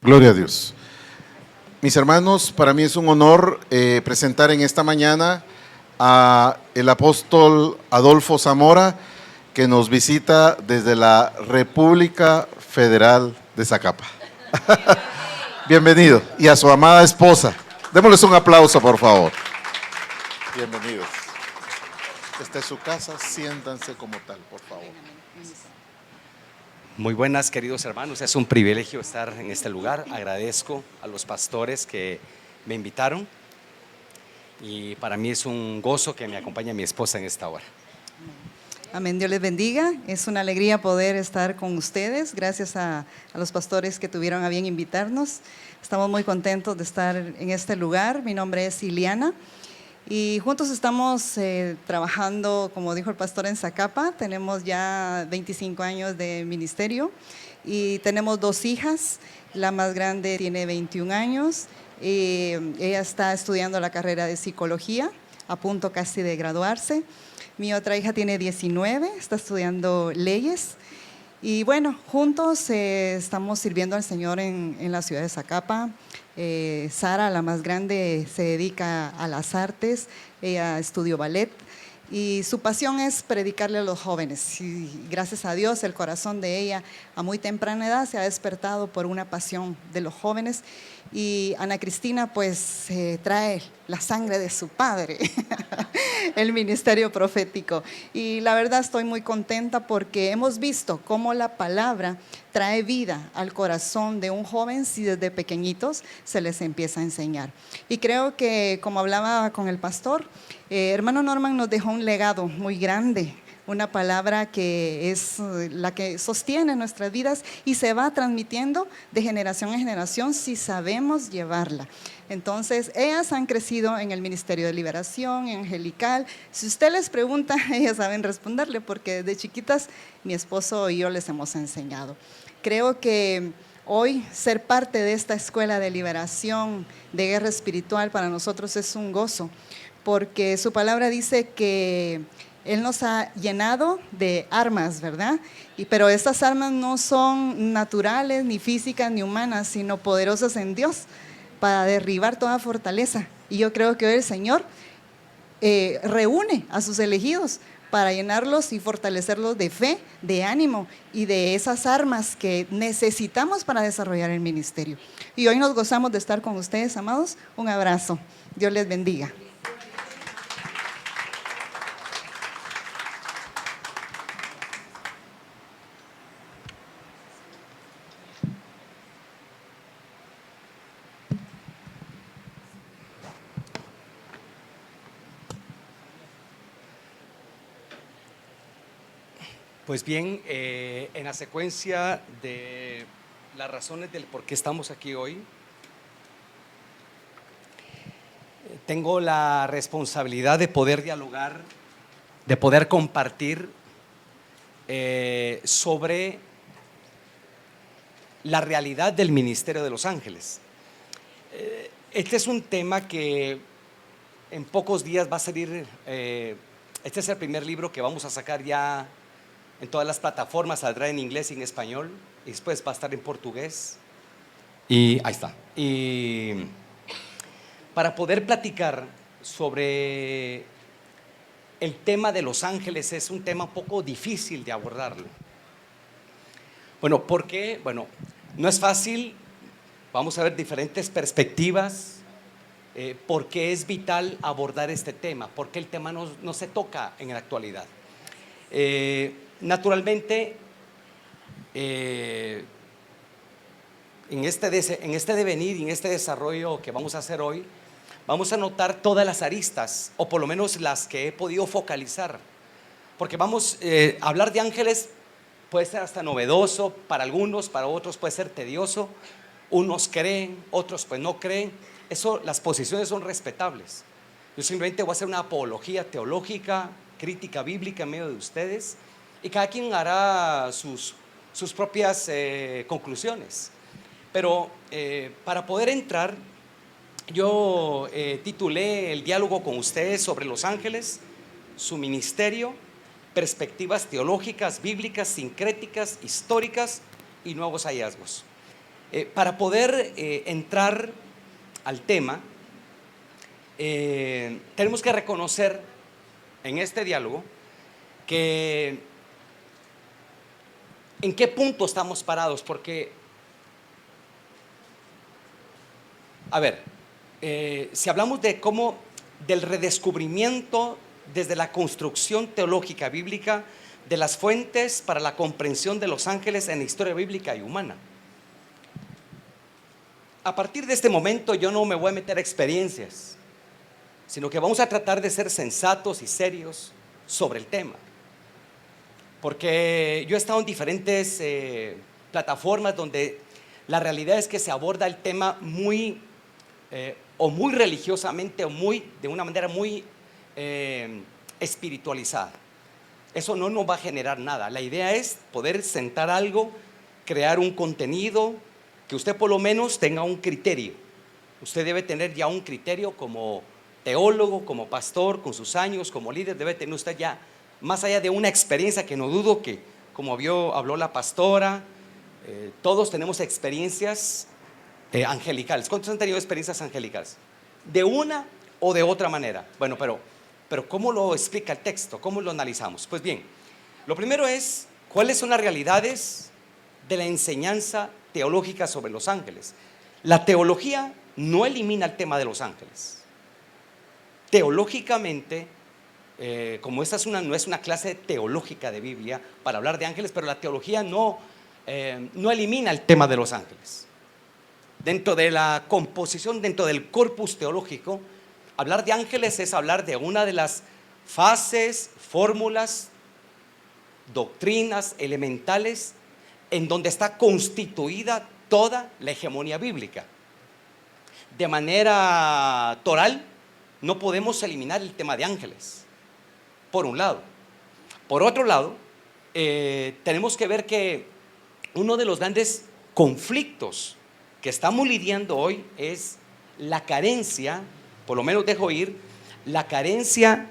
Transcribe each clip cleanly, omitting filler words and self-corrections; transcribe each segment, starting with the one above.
Gloria a Dios. Mis hermanos, para mí es un honor presentar en esta mañana a el apóstol Adolfo Zamora, que nos visita desde la República Federal de Zacapa. Bienvenido. Y a su amada esposa. Démosles un aplauso, por favor. Bienvenidos. Esta es su casa, siéntanse como tal, por favor. Muy buenas, queridos hermanos, es un privilegio estar en este lugar. Agradezco a los pastores que me invitaron y para mí es un gozo que me acompañe mi esposa en esta hora. Amén, Dios les bendiga. Es una alegría poder estar con ustedes. Gracias a los pastores que tuvieron a bien invitarnos. Estamos muy contentos de estar en este lugar. Mi nombre es Iliana y juntos estamos trabajando, como dijo el pastor, en Zacapa. Tenemos ya 25 años de ministerio y tenemos 2 hijas. La más grande tiene 21 años. Ella está estudiando la carrera de psicología, a punto casi de graduarse. Mi otra hija tiene 19, está estudiando leyes. Y bueno, juntos estamos sirviendo al Señor en la ciudad de Zacapa. Sara, la más grande, se dedica a las artes, ella estudió ballet y su pasión es predicarle a los jóvenes. Y gracias a Dios, el corazón de ella a muy temprana edad se ha despertado por una pasión de los jóvenes. Y Ana Cristina pues trae la sangre de su padre, el ministerio profético. Y la verdad estoy muy contenta porque hemos visto cómo la palabra trae vida al corazón de un joven si desde pequeñitos se les empieza a enseñar. Y creo que, como hablaba con el pastor, hermano Norman nos dejó un legado muy grande, una palabra que es la que sostiene nuestras vidas y se va transmitiendo de generación en generación si sabemos llevarla. Entonces, ellas han crecido en el Ministerio de Liberación, Angelical. Si usted les pregunta, ellas saben responderle porque desde chiquitas mi esposo y yo les hemos enseñado. Creo que hoy ser parte de esta escuela de liberación, de guerra espiritual, para nosotros es un gozo, porque su palabra dice que Él nos ha llenado de armas, ¿verdad? Pero estas armas no son naturales, ni físicas, ni humanas, sino poderosas en Dios para derribar toda fortaleza. Y yo creo que hoy el Señor reúne a sus elegidos para llenarlos y fortalecerlos de fe, de ánimo y de esas armas que necesitamos para desarrollar el ministerio. Y hoy nos gozamos de estar con ustedes, amados. Un abrazo. Dios les bendiga. Pues bien, en la secuencia de las razones del por qué estamos aquí hoy, tengo la responsabilidad de poder dialogar, de poder compartir sobre la realidad del ministerio de los ángeles. Este es un tema que en pocos días va a salir, este es el primer libro que vamos a sacar ya en todas las plataformas, saldrá en inglés y en español, y después va a estar en portugués, y ahí está. Y para poder platicar sobre el tema de los ángeles es un tema un poco difícil de abordarlo. Bueno, ¿por qué? Bueno, no es fácil, vamos a ver diferentes perspectivas, por qué es vital abordar este tema, por qué el tema no se toca en la actualidad. Naturalmente, en este devenir y en este desarrollo que vamos a hacer hoy, vamos a notar todas las aristas, o por lo menos las que he podido focalizar, porque vamos a hablar de ángeles. Puede ser hasta novedoso para algunos, para otros puede ser tedioso. Unos creen, otros pues no creen. Eso, las posiciones son respetables. Yo simplemente voy a hacer una apología teológica, crítica bíblica en medio de ustedes, y cada quien hará sus propias conclusiones. Pero para poder entrar, yo titulé el diálogo con ustedes sobre los ángeles, su ministerio, perspectivas teológicas, bíblicas, sincréticas, históricas y nuevos hallazgos. Para poder entrar al tema, tenemos que reconocer en este diálogo que en qué punto estamos parados, porque, a ver, si hablamos de cómo, del redescubrimiento desde la construcción teológica bíblica de las fuentes para la comprensión de los ángeles en la historia bíblica y humana. A partir de este momento yo no me voy a meter a experiencias, sino que vamos a tratar de ser sensatos y serios sobre el tema. Porque yo he estado en diferentes plataformas donde la realidad es que se aborda el tema muy religiosamente o de una manera muy espiritualizada. Eso no nos va a generar nada. La idea es poder sentar algo, crear un contenido, que usted por lo menos tenga un criterio. Usted debe tener ya un criterio como teólogo, como pastor, con sus años, como líder, debe tener usted ya, más allá de una experiencia que no dudo que, como habló la pastora, todos tenemos experiencias angelicales. ¿Cuántos han tenido experiencias angelicales? De una o de otra manera. Bueno, pero ¿cómo lo explica el texto? ¿Cómo lo analizamos? Pues bien, lo primero es, ¿cuáles son las realidades de la enseñanza teológica sobre los ángeles? La teología no elimina el tema de los ángeles. Teológicamente, como esta no es una clase teológica de Biblia para hablar de ángeles, pero la teología no elimina el tema de los ángeles. Dentro de la composición, dentro del corpus teológico, hablar de ángeles es hablar de una de las fases, fórmulas, doctrinas elementales en donde está constituida toda la hegemonía bíblica. De manera toral, no podemos eliminar el tema de ángeles, por un lado. Por otro lado, tenemos que ver que uno de los grandes conflictos que estamos lidiando hoy es la carencia, por lo menos dejo ir, la carencia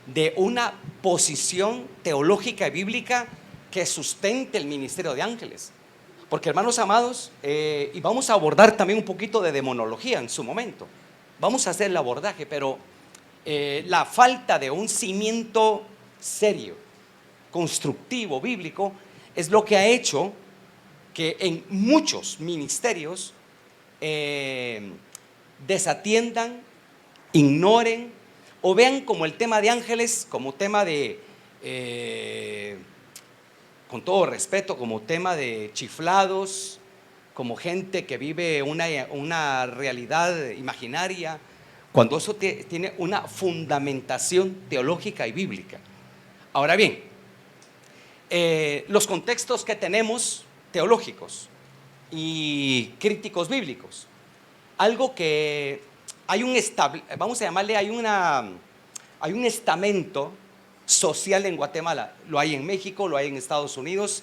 de una posición teológica y bíblica que sustente el ministerio de ángeles. Porque, hermanos amados, y vamos a abordar también un poquito de demonología en su momento, vamos a hacer el abordaje, pero la falta de un cimiento serio, constructivo, bíblico, es lo que ha hecho que en muchos ministerios desatiendan, ignoren o vean como el tema de ángeles, como tema de, con todo respeto, como tema de chiflados, como gente que vive una realidad imaginaria, cuando eso tiene una fundamentación teológica y bíblica. Ahora bien, los contextos que tenemos teológicos y críticos bíblicos, algo que hay vamos a llamarle, hay un estamento social en Guatemala, lo hay en México, lo hay en Estados Unidos,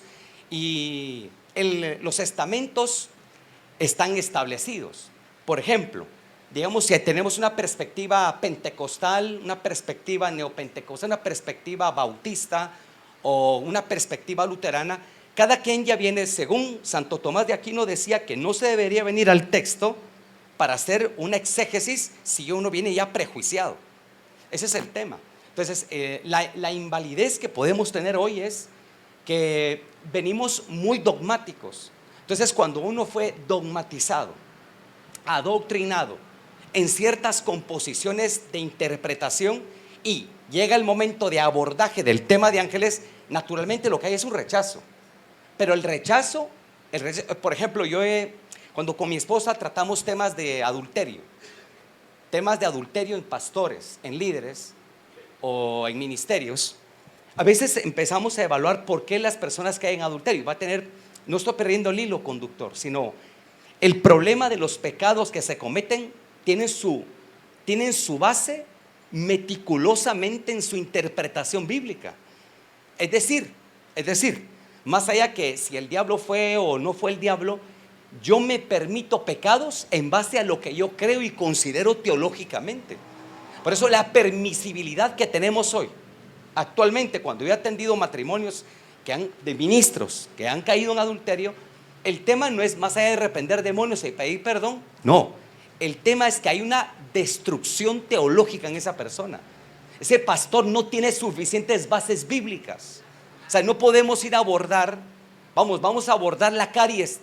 y los estamentos están establecidos. Por ejemplo, digamos, si tenemos una perspectiva pentecostal, una perspectiva neopentecostal, una perspectiva bautista o una perspectiva luterana, cada quien ya viene, según Santo Tomás de Aquino decía, que no se debería venir al texto para hacer una exégesis si uno viene ya prejuiciado. Ese es el tema. Entonces, la invalidez que podemos tener hoy es que venimos muy dogmáticos. Entonces, cuando uno fue dogmatizado, adoctrinado en ciertas composiciones de interpretación y llega el momento de abordaje del tema de ángeles, naturalmente lo que hay es un rechazo. Pero el rechazo, por ejemplo, cuando con mi esposa tratamos temas de adulterio en pastores, en líderes o en ministerios, a veces empezamos a evaluar por qué las personas caen en adulterio. No estoy perdiendo el hilo conductor, sino el problema de los pecados que se cometen tienen su base meticulosamente en su interpretación bíblica. Es decir, más allá que si el diablo fue o no fue el diablo, yo me permito pecados en base a lo que yo creo y considero teológicamente. Por eso la permisibilidad que tenemos hoy, actualmente, cuando yo he atendido matrimonios de ministros que han caído en adulterio, el tema no es más allá de reprender demonios y pedir perdón. No, el tema es que hay una destrucción teológica en esa persona. Ese pastor no tiene suficientes bases bíblicas. O sea, no podemos ir a abordar, vamos a abordar la caries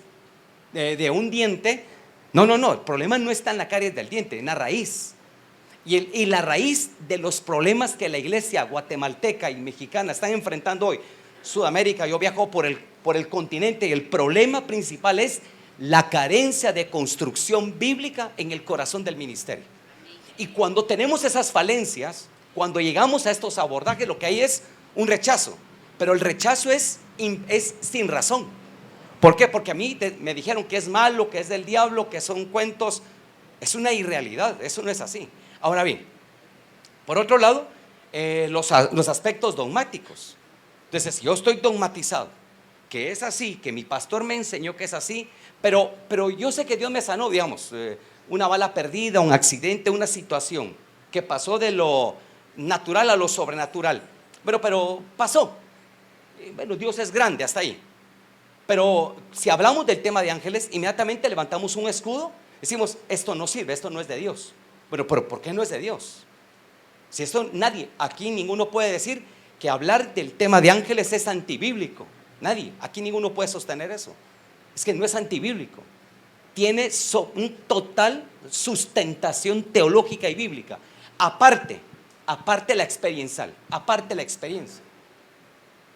de un diente. No, el problema no está en la caries del diente, en la raíz. Y la raíz de los problemas que la iglesia guatemalteca y mexicana están enfrentando hoy, Sudamérica, yo viajo por el continente, y el problema principal es la carencia de construcción bíblica en el corazón del ministerio. Y cuando tenemos esas falencias, cuando llegamos a estos abordajes, lo que hay es un rechazo. Pero el rechazo es sin razón. ¿Por qué? Porque a mí me dijeron que es malo, que es del diablo, que son cuentos. Es una irrealidad, eso no es así. Ahora bien, por otro lado, los aspectos dogmáticos. Entonces, si yo estoy dogmatizado, que es así, que mi pastor me enseñó que es así, pero yo sé que Dios me sanó, digamos, una bala perdida, un accidente, una situación que pasó de lo natural a lo sobrenatural. Pero pasó. Bueno, Dios es grande, hasta ahí. Pero si hablamos del tema de ángeles, inmediatamente levantamos un escudo, decimos, esto no sirve, esto no es de Dios. Bueno, pero ¿por qué no es de Dios? Si esto nadie, aquí ninguno puede decir que hablar del tema de ángeles es antibíblico. Nadie, aquí ninguno puede sostener eso. Es que no es antibíblico. Tiene un total sustentación teológica y bíblica. Aparte la experiencial, aparte la experiencia.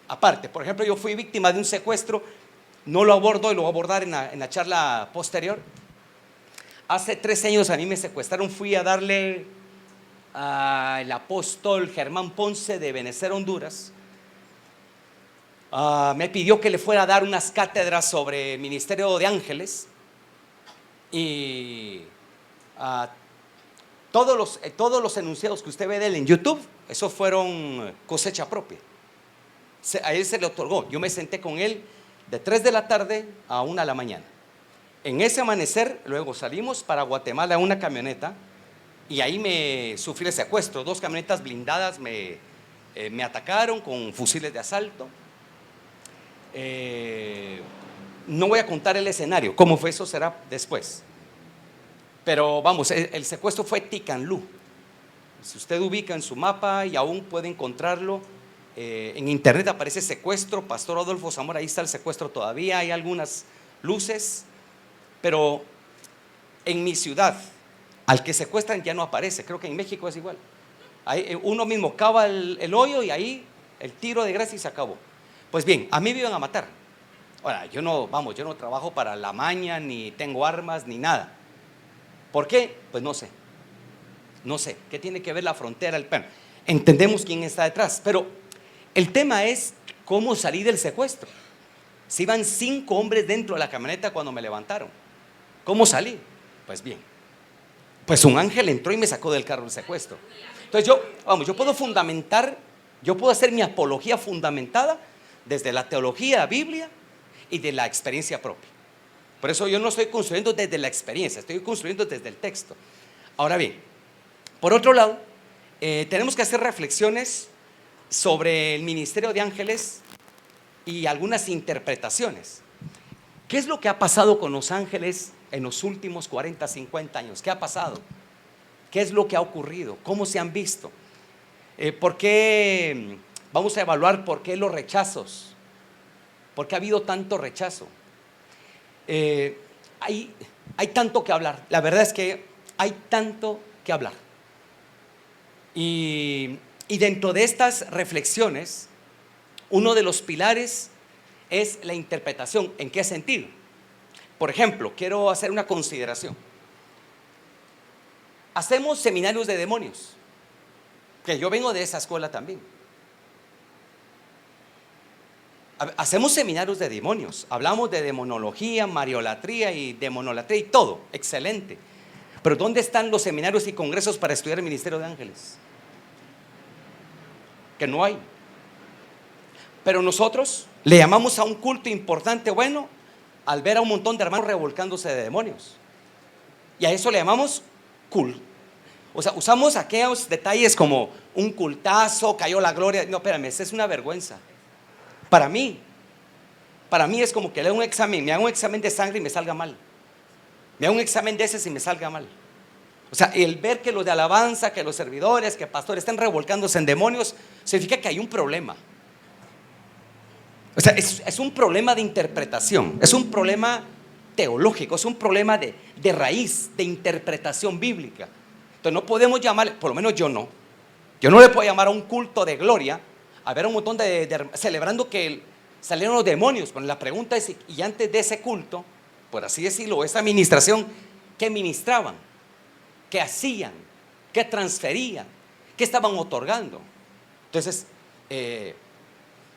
Aparte, por ejemplo, yo fui víctima de un secuestro, no lo abordo y lo voy a abordar en la charla posterior. Hace 3 años a mí me secuestraron, fui a darle al apóstol Germán Ponce de Benecer, Honduras. Me pidió que le fuera a dar unas cátedras sobre el ministerio de ángeles y todos los enunciados que usted ve de él en YouTube, esos fueron cosecha propia. A él se le otorgó. Yo me senté con él de 3 de la tarde a 1 de la mañana. En ese amanecer, luego salimos para Guatemala en una camioneta y ahí me sufrí el secuestro. 2 camionetas blindadas me atacaron con fusiles de asalto. No voy a contar el escenario, cómo fue, eso será después. Pero vamos, el secuestro fue Ticanlú. Si usted ubica en su mapa y aún puede encontrarlo, en internet aparece secuestro, Pastor Adolfo Zamora, ahí está el secuestro todavía, hay algunas luces, pero en mi ciudad, al que secuestran ya no aparece, creo que en México es igual. Ahí, uno mismo cava el hoyo y ahí el tiro de gracia y se acabó. Pues bien, a mí me iban a matar. Ahora, yo no trabajo para la maña, ni tengo armas, ni nada. ¿Por qué? Pues no sé. ¿Qué tiene que ver la frontera? Bueno, entendemos quién está detrás, pero el tema es cómo salí del secuestro. Si iban 5 hombres dentro de la camioneta cuando me levantaron, ¿cómo salí? Pues bien, pues un ángel entró y me sacó del carro del secuestro. Entonces yo puedo fundamentar, yo puedo hacer mi apología fundamentada desde la teología, Biblia y de la experiencia propia. Por eso yo no estoy construyendo desde la experiencia, estoy construyendo desde el texto. Ahora bien, por otro lado, tenemos que hacer reflexiones sobre el ministerio de ángeles y algunas interpretaciones. ¿Qué es lo que ha pasado con los ángeles en los últimos 40, 50 años? ¿Qué ha pasado? ¿Qué es lo que ha ocurrido? ¿Cómo se han visto? ¿Por qué? Vamos a evaluar por qué los rechazos. ¿Por qué ha habido tanto rechazo? Hay tanto que hablar. La verdad es que hay tanto que hablar. Y dentro de estas reflexiones, uno de los pilares es la interpretación. ¿En qué sentido? Por ejemplo, quiero hacer una consideración. Hacemos seminarios de demonios, que yo vengo de esa escuela también. Hacemos seminarios de demonios, hablamos de demonología, mariolatría y demonolatría y todo, excelente. Pero ¿dónde están los seminarios y congresos para estudiar el ministerio de ángeles? Que no hay. Pero nosotros le llamamos a un culto importante, bueno, al ver a un montón de hermanos revolcándose de demonios. Y a eso le llamamos culto. O sea, usamos aquellos detalles como un cultazo, cayó la gloria. No, espérame, esa es una vergüenza. Para mí, Para mí es como que le hago un examen, me hago un examen de sangre y me salga mal. Me hago un examen de ese y me salga mal. O sea, el ver que los de alabanza, que los servidores, que pastores estén revolcándose en demonios, significa que hay un problema. O sea, es un problema de interpretación, es un problema teológico, es un problema de raíz, de interpretación bíblica. Entonces no podemos llamar, por lo menos yo no le puedo llamar a un culto de gloria, a ver un montón celebrando que salieron los demonios. Bueno, la pregunta es, y antes de ese culto, por así decirlo, esa administración, ¿qué ministraban? ¿Qué hacían? ¿Qué transferían? ¿Qué estaban otorgando? Entonces,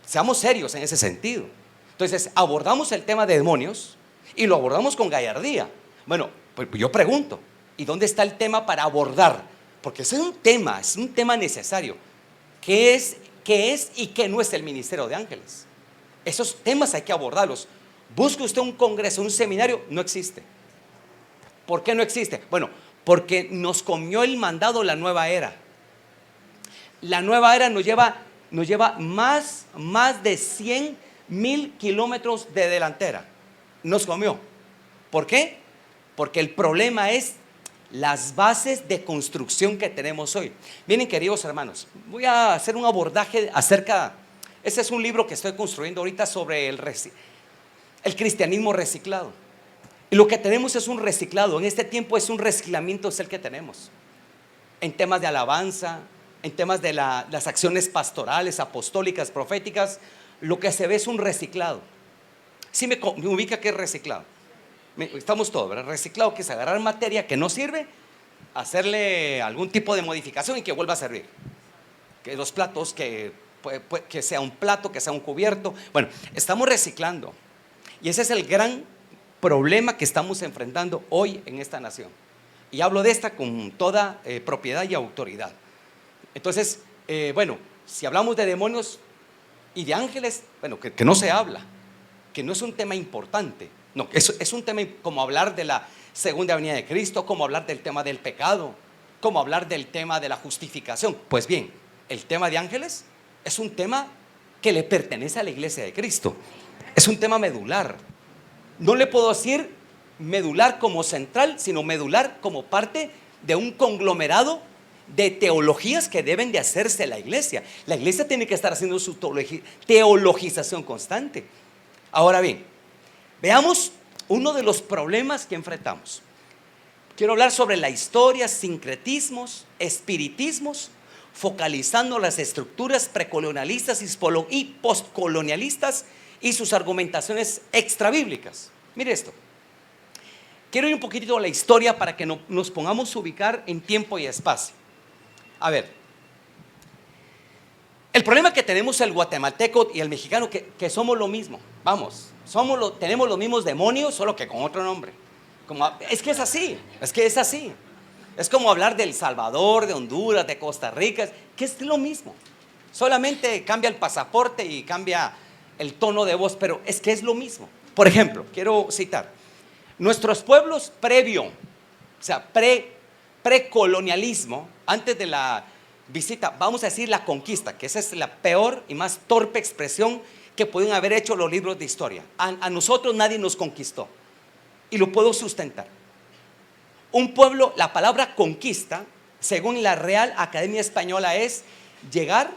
seamos serios en ese sentido. Entonces, abordamos el tema de demonios y lo abordamos con gallardía. Bueno, pues yo pregunto, ¿y dónde está el tema para abordar? Porque ese es un tema necesario. ¿Qué es y qué no es el ministerio de ángeles? Esos temas hay que abordarlos. Busque usted un congreso, un seminario, no existe. ¿Por qué no existe? Bueno, porque nos comió el mandado la nueva era. La nueva era nos lleva más de 100,000 kilómetros de delantera. Nos comió. ¿Por qué? Porque el problema es las bases de construcción que tenemos hoy. Miren, queridos hermanos, voy a hacer un abordaje ese es un libro que estoy construyendo ahorita sobre el cristianismo reciclado. Y lo que tenemos es un reciclado. En este tiempo es un reciclamiento, es el que tenemos. En temas de alabanza, en temas de las acciones pastorales, apostólicas, proféticas, lo que se ve es un reciclado. ¿Sí me ubica qué es reciclado? Estamos todos, ¿verdad? Reciclado, que es agarrar materia que no sirve, hacerle algún tipo de modificación y que vuelva a servir. Que los platos, que sea un plato, que sea un cubierto. Bueno, estamos reciclando. Y ese es el gran problema que estamos enfrentando hoy en esta nación. Y hablo de esta con toda propiedad y autoridad. Entonces, bueno, si hablamos de demonios y de ángeles, bueno, que no se habla, que no es un tema importante. No, es un tema como hablar de la segunda venida de Cristo, como hablar del tema del pecado, como hablar del tema de la justificación. Pues bien, el tema de ángeles es un tema que le pertenece a la iglesia de Cristo. Es un tema medular. No le puedo decir medular como central, sino medular como parte de un conglomerado de teologías que deben de hacerse la iglesia. La iglesia tiene que estar haciendo su teologización constante. Ahora bien, veamos uno de los problemas que enfrentamos. Quiero hablar sobre la historia, sincretismos, espiritismos, focalizando las estructuras precolonialistas y postcolonialistas y sus argumentaciones extrabíblicas. Mire esto. Quiero ir un poquitito a la historia para que nos pongamos a ubicar en tiempo y espacio. A ver, el problema que tenemos el guatemalteco y el mexicano, que somos lo mismo. Vamos, tenemos los mismos demonios, solo que con otro nombre. Es que es así. Es como hablar de El Salvador, de Honduras, de Costa Rica, que es lo mismo. Solamente cambia el pasaporte y cambia el tono de voz, pero es que es lo mismo. Por ejemplo, quiero citar, nuestros pueblos precolonialismo, antes de la visita, vamos a decir la conquista, que esa es la peor y más torpe expresión que pueden haber hecho los libros de historia. A nosotros nadie nos conquistó, y lo puedo sustentar. Un pueblo, la palabra conquista, según la Real Academia Española, es llegar,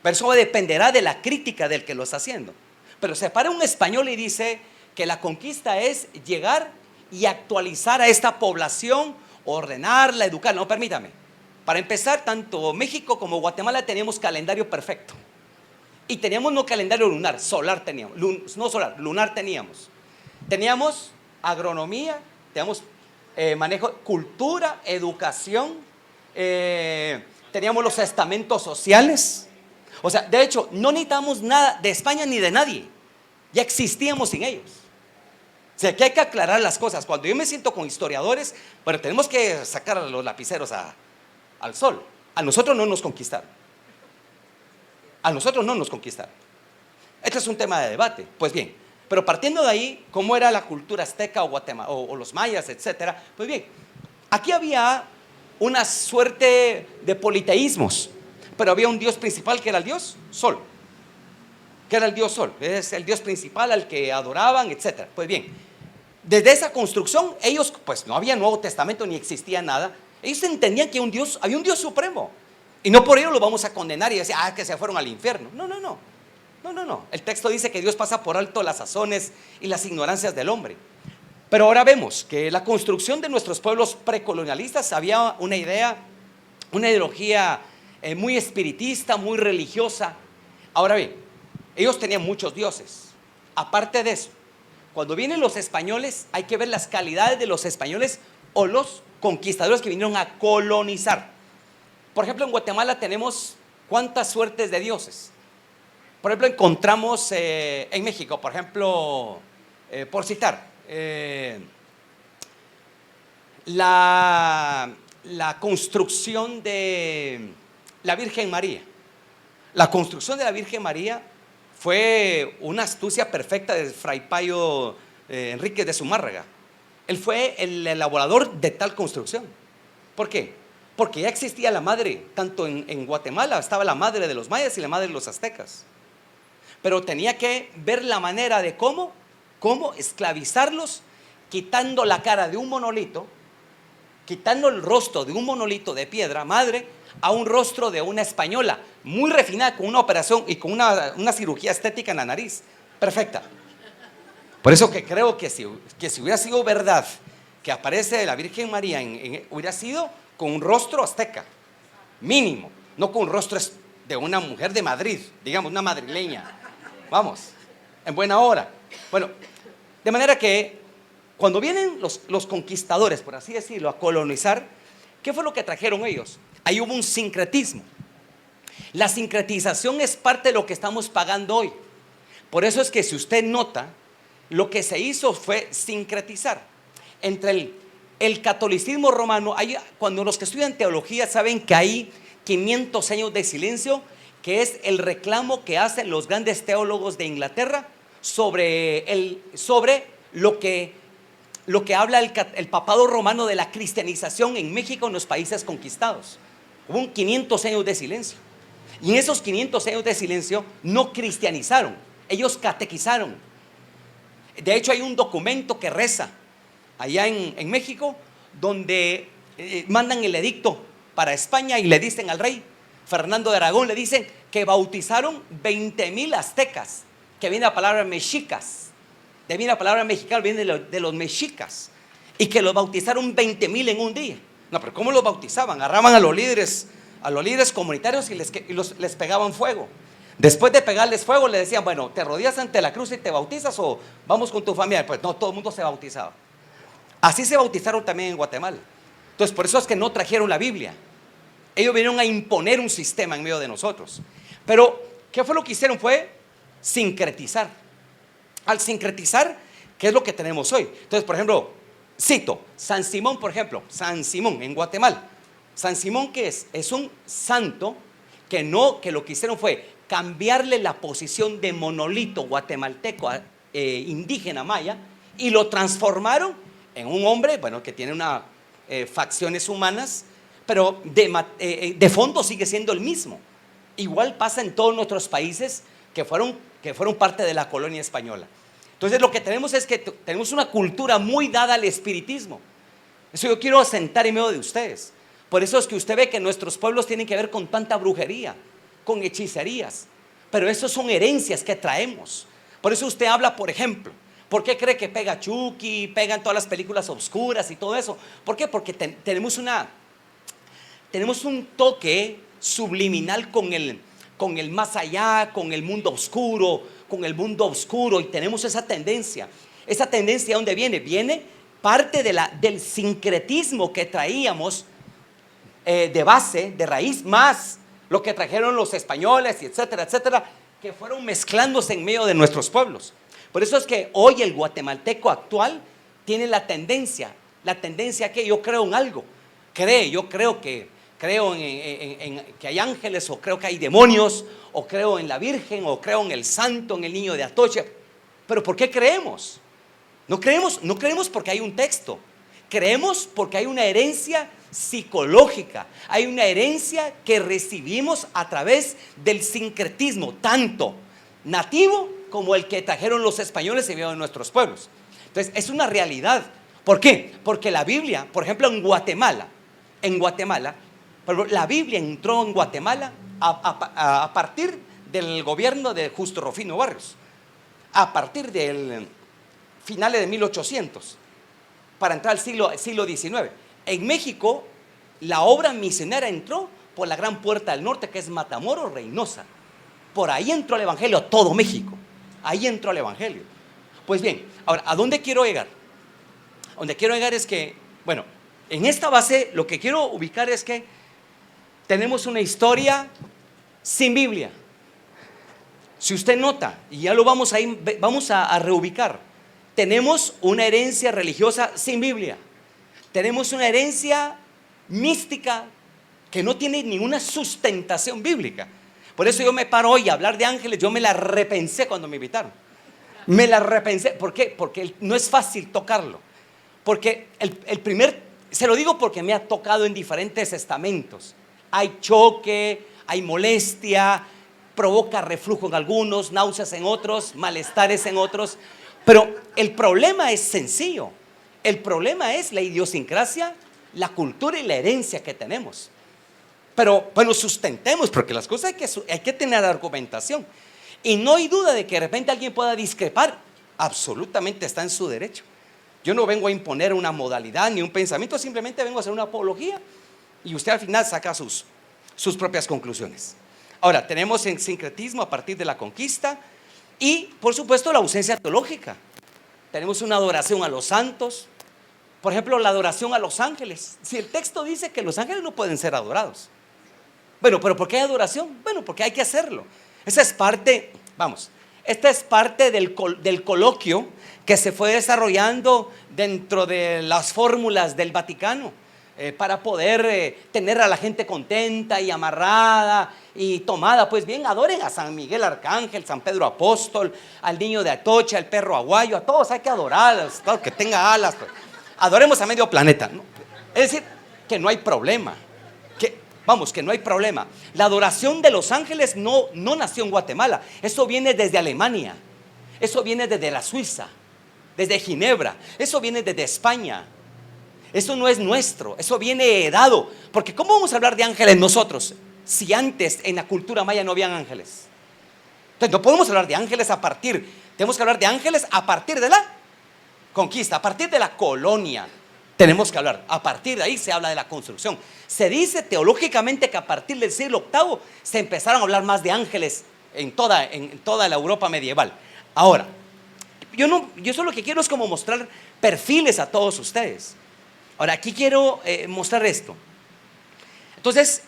pero eso dependerá de la crítica del que lo está haciendo. Pero se para un español y dice que la conquista es llegar y actualizar a esta población, ordenarla, educarla. No, permítame. Para empezar, tanto México como Guatemala teníamos calendario perfecto. Y teníamos no calendario lunar, solar teníamos. No solar, lunar teníamos. Teníamos agronomía, teníamos manejo, cultura, educación, teníamos los estamentos sociales. O sea, de hecho, no necesitamos nada de España ni de nadie. Ya existíamos sin ellos. O sea, que hay que aclarar las cosas. Cuando yo me siento con historiadores, bueno, tenemos que sacar los lapiceros al sol. A nosotros no nos conquistaron. Este es un tema de debate. Pues bien, pero partiendo de ahí, ¿cómo era la cultura azteca o Guatemala, o los mayas, etcétera? Pues bien, aquí había una suerte de politeísmos, pero había un dios principal que era el dios Sol. que era el dios Sol, es el dios principal al que adoraban, etc. Pues bien, desde esa construcción, ellos, pues no había Nuevo Testamento ni existía nada, ellos entendían que había un Dios supremo, y no por ello lo vamos a condenar y decir, que se fueron al infierno. No, no, no. No, no, no. El texto dice que Dios pasa por alto las sazones y las ignorancias del hombre. Pero ahora vemos que la construcción de nuestros pueblos precolonialistas había una idea, una ideología muy espiritista, muy religiosa. Ahora bien, ellos tenían muchos dioses. Aparte de eso, cuando vienen los españoles, hay que ver las calidades de los españoles o los conquistadores que vinieron a colonizar. Por ejemplo, en Guatemala tenemos ¿cuántas suertes de dioses? Por ejemplo, encontramos en México, por ejemplo, por citar, la construcción de la Virgen María. La construcción de la Virgen María fue una astucia perfecta de Fray Payo Enríquez de Zumárraga. Él fue el elaborador de tal construcción. ¿Por qué? Porque ya existía la madre, tanto en Guatemala estaba la madre de los mayas y la madre de los aztecas. Pero tenía que ver la manera de cómo esclavizarlos, quitando la cara de un monolito, quitando el rostro de un monolito de piedra madre a un rostro de una española muy refinada, con una operación y con una cirugía estética en la nariz perfecta. Por eso que creo que si hubiera sido verdad que aparece la Virgen María, hubiera sido con un rostro azteca mínimo, no con un rostro de una mujer de Madrid, digamos una madrileña. Vamos, en buena hora. Bueno, de manera que cuando vienen los conquistadores, por así decirlo, a colonizar, ¿qué fue lo que trajeron ellos? Ahí hubo un sincretismo. La sincretización es parte de lo que estamos pagando hoy. Por eso es que si usted nota, lo que se hizo fue sincretizar entre el catolicismo romano. Cuando los que estudian teología saben que hay 500 años de silencio, que es el reclamo que hacen los grandes teólogos de Inglaterra sobre lo que habla el papado romano de la cristianización en México, en los países conquistados. Hubo 500 años de silencio. Y en esos 500 años de silencio no cristianizaron, ellos catequizaron. De hecho, hay un documento que reza allá en México, donde mandan el edicto para España y le dicen al rey Fernando de Aragón, le dicen que bautizaron 20,000 aztecas, que viene la palabra mexicas, viene la palabra mexicana, viene de los mexicas, y que los bautizaron 20,000 en un día. No, pero ¿cómo los bautizaban? Agarraban a los líderes comunitarios y les pegaban fuego. Después de pegarles fuego, le decían, bueno, ¿te rodillas ante la cruz y te bautizas o vamos con tu familia? Pues no, todo el mundo se bautizaba. Así se bautizaron también en Guatemala. Entonces, por eso es que no trajeron la Biblia. Ellos vinieron a imponer un sistema en medio de nosotros. Pero, ¿qué fue lo que hicieron? Fue sincretizar. Al sincretizar, ¿qué es lo que tenemos hoy? Entonces, por ejemplo, cito, San Simón, por ejemplo, San Simón en Guatemala. San Simón, ¿qué es? Es un santo que lo que hicieron fue cambiarle la posición de monolito guatemalteco indígena maya y lo transformaron en un hombre, bueno, que tiene facciones humanas, pero de fondo sigue siendo el mismo. Igual pasa en todos nuestros países que fueron parte de la colonia española. Entonces lo que tenemos es que tenemos una cultura muy dada al espiritismo. Eso yo quiero asentar en medio de ustedes. Por eso es que usted ve que nuestros pueblos tienen que ver con tanta brujería, con hechicerías, pero eso son herencias que traemos. Por eso usted habla, por ejemplo, ¿por qué cree que pega Chucky, pegan todas las películas oscuras y todo eso? ¿Por qué? Porque tenemos un toque subliminal con el más allá, con el mundo oscuro, y tenemos esa tendencia. Esa tendencia, ¿de dónde viene? Viene parte del sincretismo que traíamos de base, de raíz, más lo que trajeron los españoles, y etcétera, etcétera, que fueron mezclándose en medio de nuestros pueblos. Por eso es que hoy el guatemalteco actual tiene la tendencia que yo creo en algo. Yo creo en que hay ángeles, o creo que hay demonios, o creo en la Virgen, o creo en el santo, en el niño de Atocha. Pero ¿por qué creemos? No creemos porque hay un texto. Creemos porque hay una herencia psicológica, hay una herencia que recibimos a través del sincretismo, tanto nativo como el que trajeron los españoles y vieron en nuestros pueblos. Entonces, es una realidad. ¿Por qué? Porque la Biblia, por ejemplo, en Guatemala, pero la Biblia entró en Guatemala a partir del gobierno de Justo Rufino Barrios, a partir del finales de 1800, para entrar al siglo XIX. En México, la obra misionera entró por la gran puerta del norte, que es Matamoros, Reynosa. Por ahí entró el evangelio a todo México. Ahí entró el evangelio. Pues bien, ahora, ¿a dónde quiero llegar? A donde quiero llegar es que, bueno, en esta base lo que quiero ubicar es que tenemos una historia sin Biblia. Si usted nota, y ya lo vamos a reubicar, tenemos una herencia religiosa sin Biblia. Tenemos una herencia mística que no tiene ninguna sustentación bíblica. Por eso yo me paro hoy a hablar de ángeles. Yo me la repensé cuando me invitaron. Me la repensé. ¿Por qué? Porque no es fácil tocarlo. Porque se lo digo porque me ha tocado en diferentes estamentos. Hay choque, hay molestia, provoca reflujo en algunos, náuseas en otros, malestares en otros. Pero el problema es sencillo. El problema es la idiosincrasia, la cultura y la herencia que tenemos. Pero bueno, sustentemos, porque las cosas hay que tener argumentación. Y no hay duda de que de repente alguien pueda discrepar. Absolutamente está en su derecho. Yo no vengo a imponer una modalidad ni un pensamiento, simplemente vengo a hacer una apología y usted al final saca sus propias conclusiones. Ahora, tenemos el sincretismo a partir de la conquista y, por supuesto, la ausencia teológica. Tenemos una adoración a los santos. Por ejemplo, la adoración a los ángeles. Si el texto dice que los ángeles no pueden ser adorados. Bueno, pero ¿por qué hay adoración? Bueno, porque hay que hacerlo. Esa es parte, esta es parte del coloquio que se fue desarrollando dentro de las fórmulas del Vaticano para poder tener a la gente contenta y amarrada y tomada. Pues bien, adoren a San Miguel Arcángel, San Pedro Apóstol, al niño de Atocha, al perro aguayo, a todos hay que adorarlos, todo que tenga alas. Pues. Adoremos a medio planeta, ¿no? Es decir, que no hay problema. Que no hay problema. La adoración de los ángeles no nació en Guatemala. Eso viene desde Alemania. Eso viene desde la Suiza, desde Ginebra. Eso viene desde España. Eso no es nuestro. Eso viene dado. Porque ¿cómo vamos a hablar de ángeles nosotros si antes en la cultura maya no habían ángeles? Entonces no podemos hablar de ángeles tenemos que hablar de ángeles a partir de la conquista, a partir de la colonia. Tenemos que hablar, a partir de ahí se habla de la construcción. Se dice teológicamente que a partir del siglo VIII se empezaron a hablar más de ángeles en toda la Europa medieval. Ahora, yo solo lo que quiero es como mostrar perfiles a todos ustedes. Ahora, aquí quiero mostrar esto. Entonces,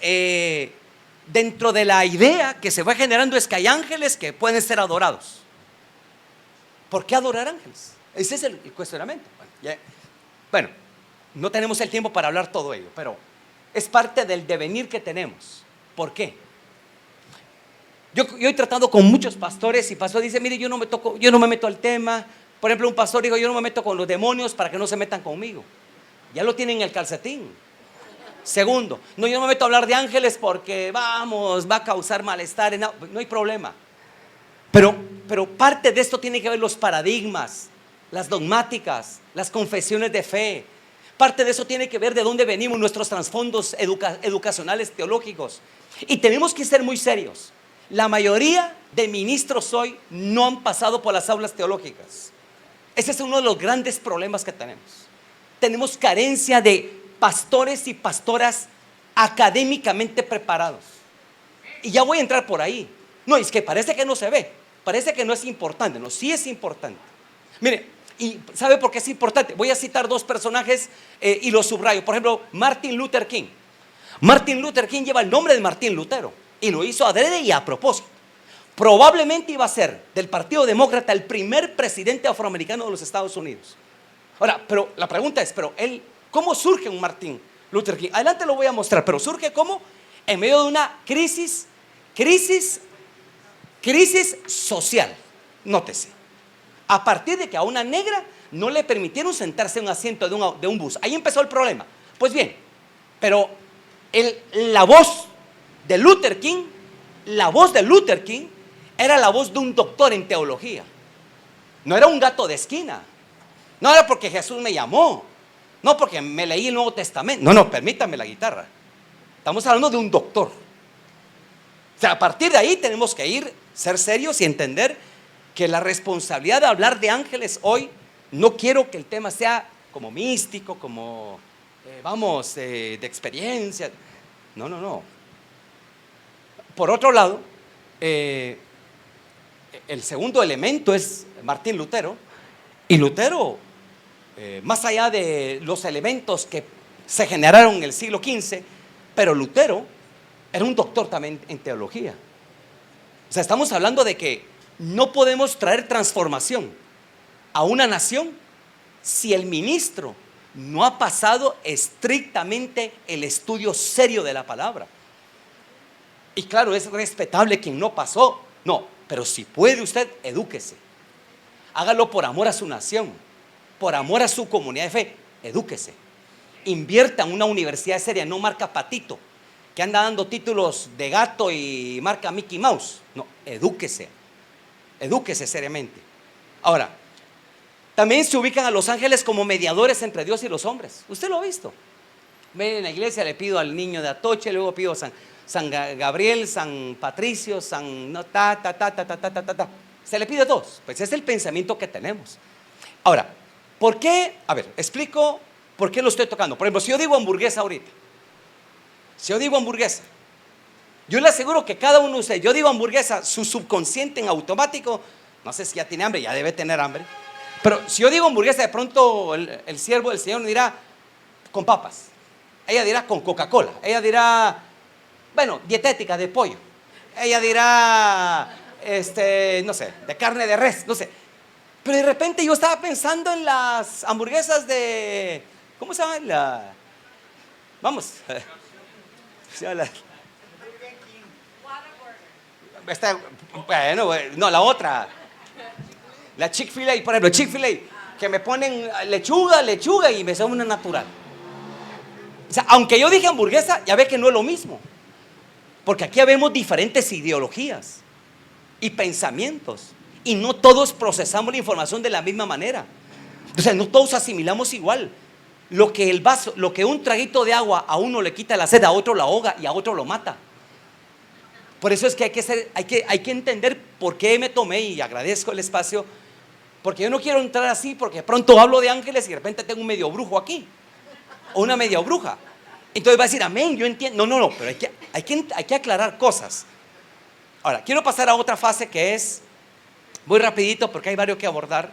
dentro de la idea que se va generando es que hay ángeles que pueden ser adorados. ¿Por qué adorar ángeles? Ese es el cuestionamiento. Bueno, no tenemos el tiempo para hablar todo ello, pero es parte del devenir que tenemos. ¿Por qué? Yo he tratado con muchos pastores y pastores dicen, mire, yo no me meto al tema. Por ejemplo, un pastor dijo, yo no me meto con los demonios para que no se metan conmigo. Ya lo tienen en el calcetín. Segundo, yo no me meto a hablar de ángeles porque va a causar malestar. No hay problema. Pero parte de esto tiene que ver los paradigmas, las dogmáticas, las confesiones de fe. Parte de eso tiene que ver de dónde venimos, nuestros trasfondos educacionales, teológicos. Y tenemos que ser muy serios. La mayoría de ministros hoy no han pasado por las aulas teológicas. Ese es uno de los grandes problemas que tenemos. Tenemos carencia de pastores y pastoras académicamente preparados. Y ya voy a entrar por ahí. No, es que parece que no se ve. Parece que no es importante. No, sí es importante. Mire, ¿y sabe por qué es importante? Voy a citar dos personajes y los subrayo. Por ejemplo, Martin Luther King. Martin Luther King lleva el nombre de Martín Lutero y lo hizo adrede y a propósito. Probablemente iba a ser del Partido Demócrata el primer presidente afroamericano de los Estados Unidos. Ahora, pero la pregunta es, ¿cómo surge un Martin Luther King? Adelante lo voy a mostrar, pero surge como en medio de una crisis social. Nótese. A partir de que a una negra no le permitieron sentarse en un asiento de un bus. Ahí empezó el problema. Pues bien, pero la voz de Luther King era la voz de un doctor en teología. No era un gato de esquina. No era porque Jesús me llamó. No porque me leí el Nuevo Testamento. No, permítame la guitarra. Estamos hablando de un doctor. O sea, a partir de ahí tenemos que ser serios y entender que la responsabilidad de hablar de ángeles hoy, no quiero que el tema sea como místico, como, de experiencia. No. Por otro lado, el segundo elemento es Martín Lutero. Y Lutero, más allá de los elementos que se generaron en el siglo XV, pero Lutero era un doctor también en teología. O sea, estamos hablando de que no podemos traer transformación a una nación si el ministro no ha pasado estrictamente el estudio serio de la palabra. Y claro, es respetable quien no pasó. No, pero si puede usted, edúquese. Hágalo por amor a su nación, por amor a su comunidad de fe. Edúquese. Invierta en una universidad seria, no marca Patito, que anda dando títulos de gato y marca Mickey Mouse. No, edúquese seriamente. Ahora, también se ubican a los ángeles como mediadores entre Dios y los hombres. Usted lo ha visto. Ven en la iglesia, le pido al niño de Atoche, luego pido San Gabriel, San Patricio, se le pide a todos. Pues es el pensamiento que tenemos. Ahora, ¿por qué? A ver, explico por qué lo estoy tocando. Por ejemplo, si yo digo hamburguesa ahorita, yo le aseguro que cada uno de ustedes, yo digo hamburguesa, su subconsciente en automático, no sé si ya tiene hambre, ya debe tener hambre, pero si yo digo hamburguesa, de pronto el siervo del Señor dirá con papas, ella dirá con Coca-Cola, ella dirá, bueno, dietética de pollo, ella dirá, no sé, de carne de res, no sé. Pero de repente yo estaba pensando en las hamburguesas de, ¿cómo se llama? Vamos. Bueno, no, la otra. La Chick-fil-A, por ejemplo, Chick-fil-A, que me ponen lechuga y me sabe una natural. O sea, aunque yo dije hamburguesa, ya ve que no es lo mismo. Porque aquí vemos diferentes ideologías y pensamientos. Y no todos procesamos la información de la misma manera. O sea, no todos asimilamos igual. Lo que un traguito de agua a uno le quita la sed, a otro la ahoga y a otro lo mata. Por eso es que hay que entender por qué me tomé, y agradezco el espacio, porque yo no quiero entrar así, porque pronto hablo de ángeles y de repente tengo un medio brujo aquí, o una media bruja. Entonces va a decir, amén, yo entiendo. No, pero hay que aclarar cosas. Ahora, quiero pasar a otra fase que es, voy rapidito porque hay varios que abordar: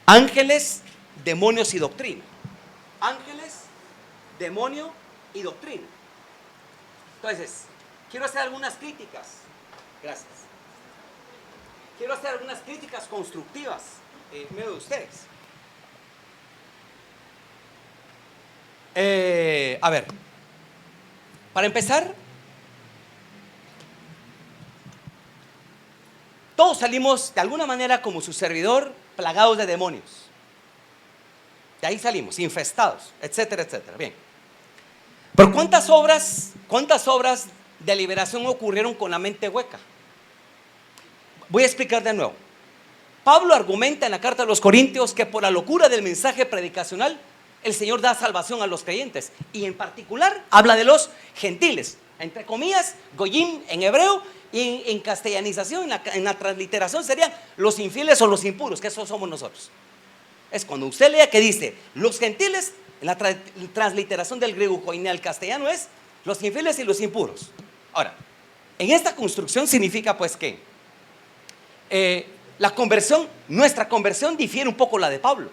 ángeles, demonios y doctrina. Ángeles, demonio y doctrina. Entonces, quiero hacer algunas críticas. Gracias. Quiero hacer algunas críticas constructivas en medio de ustedes. A ver, para empezar, todos salimos de alguna manera, como su servidor, plagados de demonios. De ahí salimos, infestados, etcétera, etcétera. Bien. Pero ¿cuántas obras de liberación ocurrieron con la mente hueca? Voy a explicar de nuevo. Pablo argumenta en la carta a los Corintios que por la locura del mensaje predicacional el Señor da salvación a los creyentes, y en particular habla de los gentiles, entre comillas, goyim en hebreo, y en castellanización, en la transliteración serían los infieles o los impuros, que esos somos nosotros. Es cuando usted lea que dice los gentiles, en la transliteración del griego koiné al castellano es los infieles y los impuros. Ahora, en esta construcción significa pues que la conversión, nuestra conversión difiere un poco la de Pablo.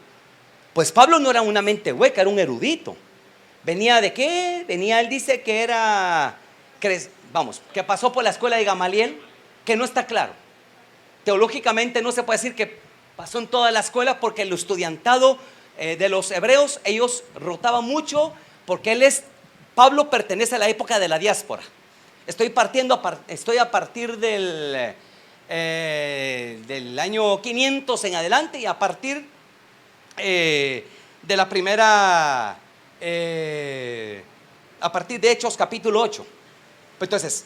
Pues Pablo no era una mente hueca, era un erudito. ¿Venía de qué? Él dice que era, que pasó por la escuela de Gamaliel, que no está claro. Teológicamente no se puede decir que pasó en toda la escuela, porque el estudiantado de los hebreos, ellos rotaban mucho, porque Pablo pertenece a la época de la diáspora. Estoy a partir del año 500 en adelante, y a partir de la primera, a partir de Hechos capítulo 8. Entonces,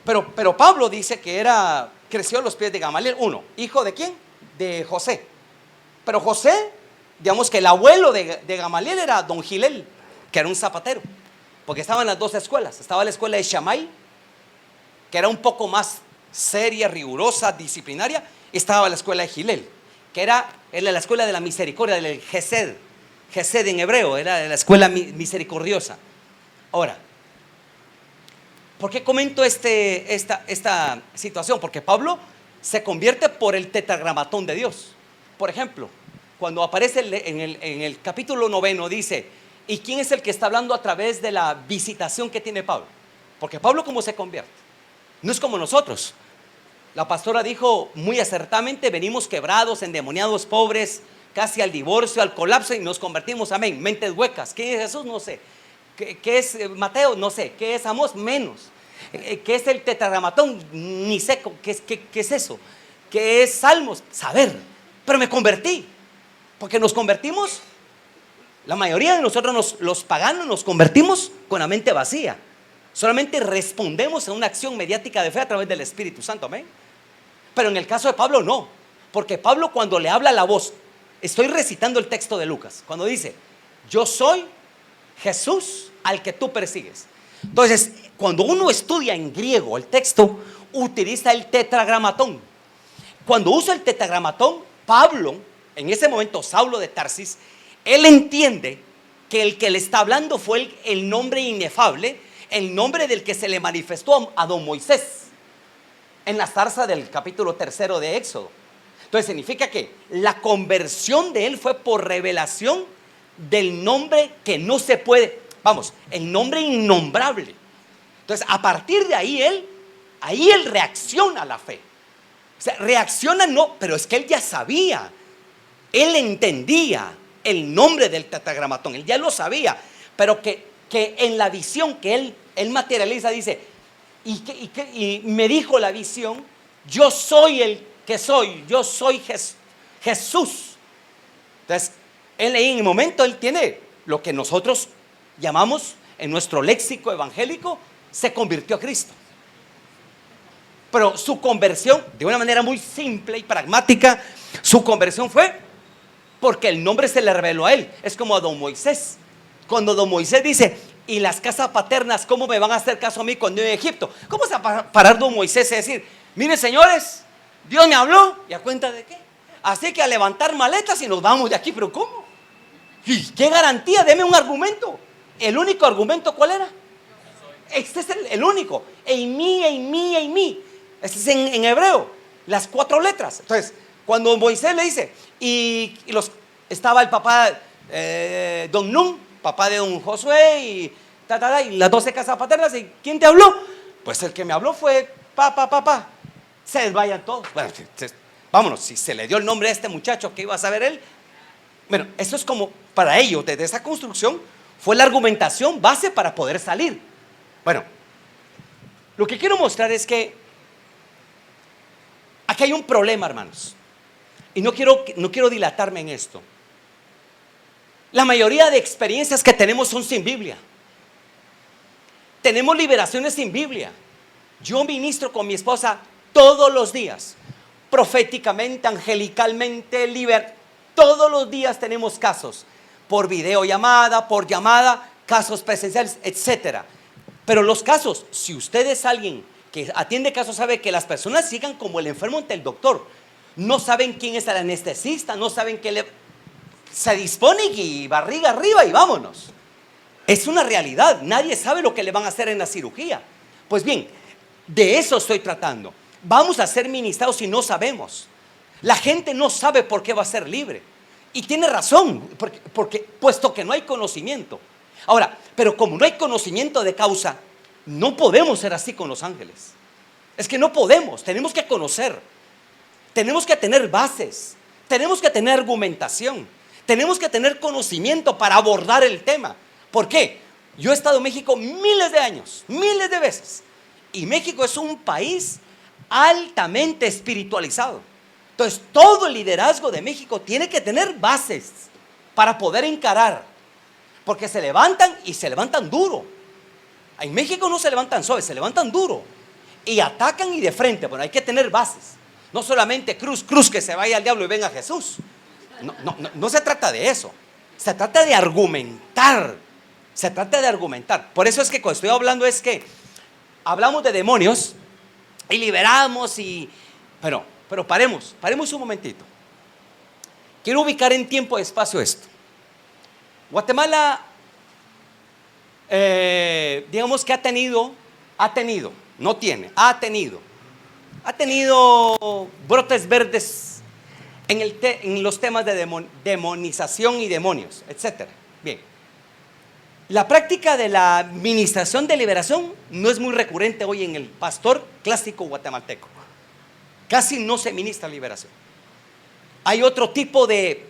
pero Pablo dice que era creció a los pies de Gamaliel. Uno, ¿hijo de quién? De José. Pero José, digamos que el abuelo de Gamaliel era don Gilel, que era un zapatero, porque estaban las dos escuelas. Estaba la escuela de Shammai, que era un poco más seria, rigurosa, disciplinaria, y estaba la escuela de Gilel, que era la escuela de la misericordia, del Gesed. Gesed en hebreo, era la escuela misericordiosa. Ahora, ¿por qué comento esta situación? Porque Pablo se convierte por el tetragramatón de Dios. Por ejemplo, cuando aparece en el capítulo 9, dice, ¿y quién es el que está hablando a través de la visitación que tiene Pablo? Porque Pablo, ¿cómo se convierte? No es como nosotros. La pastora dijo muy acertadamente, venimos quebrados, endemoniados, pobres, casi al divorcio, al colapso, y nos convertimos, amén, mentes huecas. ¿Quién es Jesús? No sé. ¿Qué es Mateo? No sé. ¿Qué es Amós? Menos. ¿Qué es el tetragramatón? Ni sé qué es eso. ¿Qué es Salmos? Saber. Pero me convertí, porque nos convertimos, la mayoría de nosotros los paganos nos convertimos con la mente vacía. Solamente respondemos a una acción mediática de fe a través del Espíritu Santo, amén. Pero en el caso de Pablo no, porque Pablo, cuando le habla la voz, estoy recitando el texto de Lucas, cuando dice, yo soy Jesús al que tú persigues. Entonces, cuando uno estudia en griego el texto, utiliza el tetragramatón. Cuando usa el tetragramatón, Pablo, en ese momento Saulo de Tarsis, él entiende que el que le está hablando fue el nombre inefable, el nombre del que se le manifestó a don Moisés en la zarza del capítulo 3 de Éxodo. Entonces significa que la conversión de él fue por revelación del nombre que no se puede, vamos, el nombre innombrable. Entonces a partir de ahí él reacciona a la fe. O sea, reacciona no, pero es que él ya sabía, él entendía el nombre del tetragramatón, él ya lo sabía, pero que en la visión que él materializa dice, y me dijo la visión, yo soy el que soy, yo soy Jesús. Entonces, él en el momento, él tiene lo que nosotros llamamos en nuestro léxico evangélico, se convirtió a Cristo. Pero su conversión, de una manera muy simple y pragmática, su conversión fue porque el nombre se le reveló a él. Es como a don Moisés. Cuando don Moisés dice, y las casas paternas, ¿cómo me van a hacer caso a mí cuando yo en Egipto? ¿Cómo se va a parar don Moisés y decir, miren señores, Dios me habló? ¿Y a cuenta de qué? Así que a levantar maletas y nos vamos de aquí. ¿Pero cómo? ¿Y qué garantía? Deme un argumento. ¿El único argumento cuál era? Este es el único. En mí. Este es en hebreo, las 4 letras. Entonces, cuando Moisés le dice, estaba el papá, don Nun, papá de don Josué, y las 12 casas paternas, ¿y quién te habló? Pues el que me habló fue papá. Se desvayan todos. Bueno, vámonos, si se le dio el nombre a este muchacho, ¿qué iba a saber él? Bueno, eso es como, para ellos, desde esa construcción, fue la argumentación base para poder salir. Bueno, lo que quiero mostrar es que aquí hay un problema, hermanos, y no quiero dilatarme en esto. La mayoría de experiencias que tenemos son sin Biblia. Tenemos liberaciones sin Biblia. Yo ministro con mi esposa todos los días, proféticamente, angelicalmente, todos los días tenemos casos, por videollamada, por llamada, casos presenciales, etcétera. Pero los casos, si usted es alguien que atiende casos, sabe que las personas sigan como el enfermo ante el doctor. No saben quién es el anestesista, no saben qué se dispone y barriga arriba y vámonos. Es una realidad, nadie sabe lo que le van a hacer en la cirugía. Pues bien, de eso estoy tratando. Vamos a ser ministrados y no sabemos. La gente no sabe por qué va a ser libre. Y tiene razón, porque puesto que no hay conocimiento. Ahora, pero como no hay conocimiento de causa, no podemos ser así con los ángeles. Es que no podemos, tenemos que conocer, tenemos que tener bases, tenemos que tener argumentación, tenemos que tener conocimiento para abordar el tema. ¿Por qué? Yo he estado en México miles de años, miles de veces, y México es un país altamente espiritualizado. Entonces, todo el liderazgo de México tiene que tener bases para poder encarar, porque se levantan y se levantan duro. En México no se levantan suave, se levantan duro. y atacan y de frente. Bueno, hay que tener bases. No solamente cruz, cruz, que se vaya al diablo y venga Jesús. No se trata de eso. Se trata de argumentar. Se trata de argumentar. Por eso es que cuando estoy hablando es que hablamos de demonios y liberamos pero paremos un momentito. Quiero ubicar en tiempo y espacio esto. Guatemala, digamos que ha tenido brotes verdes en los temas de demonización y demonios, etc. Bien, la práctica de la administración de liberación no es muy recurrente hoy en el pastor clásico guatemalteco. Casi no se ministra liberación. Hay otro tipo de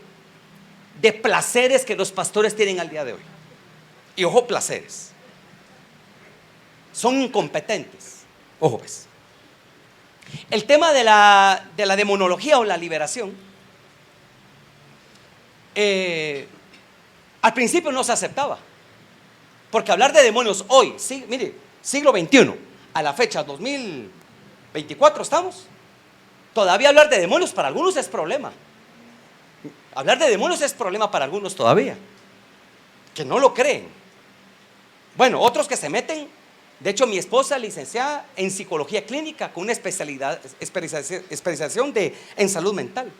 placeres que los pastores tienen al día de hoy. Y ojo, placeres. Son incompetentes. Ojo, pues. El tema de la demonología o la liberación, al principio no se aceptaba. Porque hablar de demonios hoy, sí, mire, siglo XXI, a la fecha 2024 estamos, todavía hablar de demonios para algunos es problema. Hablar de demonios es problema para algunos todavía, que no lo creen. Bueno, otros que se meten. De hecho, mi esposa licenciada en psicología clínica con una especialización en salud mental.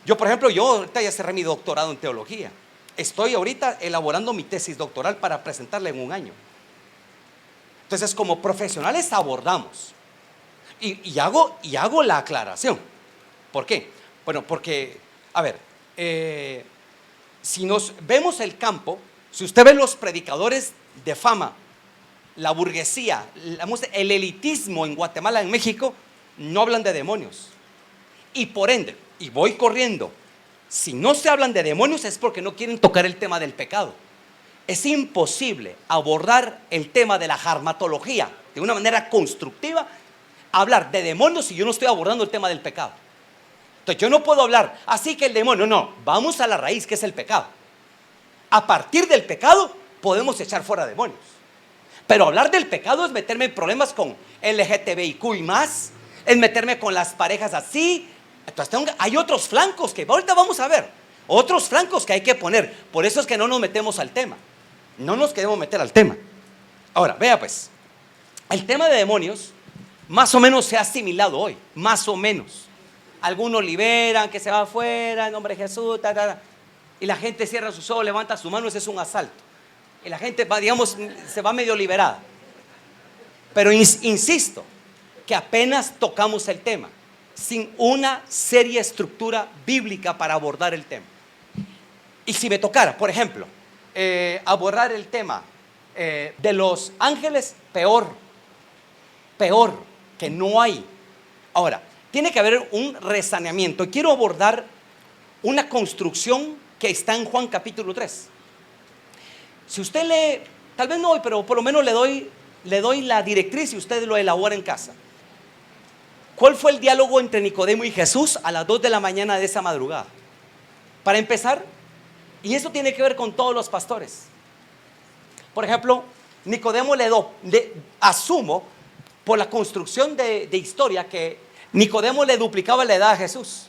Yo, por ejemplo, ahorita ya cerré mi doctorado en teología. Estoy ahorita elaborando mi tesis doctoral para presentarla en un año. Entonces, como profesionales abordamos y hago la aclaración. ¿Por qué? Bueno, porque, a ver, si nos vemos el campo, si usted ve los predicadores de fama, la burguesía, el elitismo en Guatemala, en México, no hablan de demonios. Y por ende, y voy corriendo, si no se hablan de demonios es porque no quieren tocar el tema del pecado. Es imposible abordar el tema de la jarmatología de una manera constructiva, hablar de demonios si yo no estoy abordando el tema del pecado. Entonces yo no puedo hablar, así que el demonio, no, vamos a la raíz, que es el pecado. A partir del pecado podemos echar fuera demonios. Pero hablar del pecado es meterme en problemas con LGTBIQ y más, es meterme con las parejas así. Entonces hay otros flancos que ahorita vamos a ver, otros flancos que hay que poner. Por eso es que no nos metemos al tema, no nos queremos meter al tema. Ahora, vea pues, el tema de demonios más o menos se ha asimilado hoy, más o menos. Algunos liberan, que se va afuera en nombre de Jesús, y la gente cierra sus ojos, levanta su mano, ese es un asalto. Y la gente va, digamos, se va medio liberada. Pero insisto, que apenas tocamos el tema, sin una seria estructura bíblica para abordar el tema. Y si me tocara, por ejemplo, abordar el tema de los ángeles, peor, que no hay. Ahora, tiene que haber un resaneamiento. Y quiero abordar una construcción que está en Juan capítulo 3. Si usted lee, tal vez no hoy, pero por lo menos le doy la directriz y usted lo elabora en casa. ¿Cuál fue el diálogo entre Nicodemo y Jesús a las 2 de la mañana de esa madrugada? Para empezar, y eso tiene que ver con todos los pastores. Por ejemplo, Nicodemo asumo por la construcción de historia que Nicodemo le duplicaba la edad a Jesús.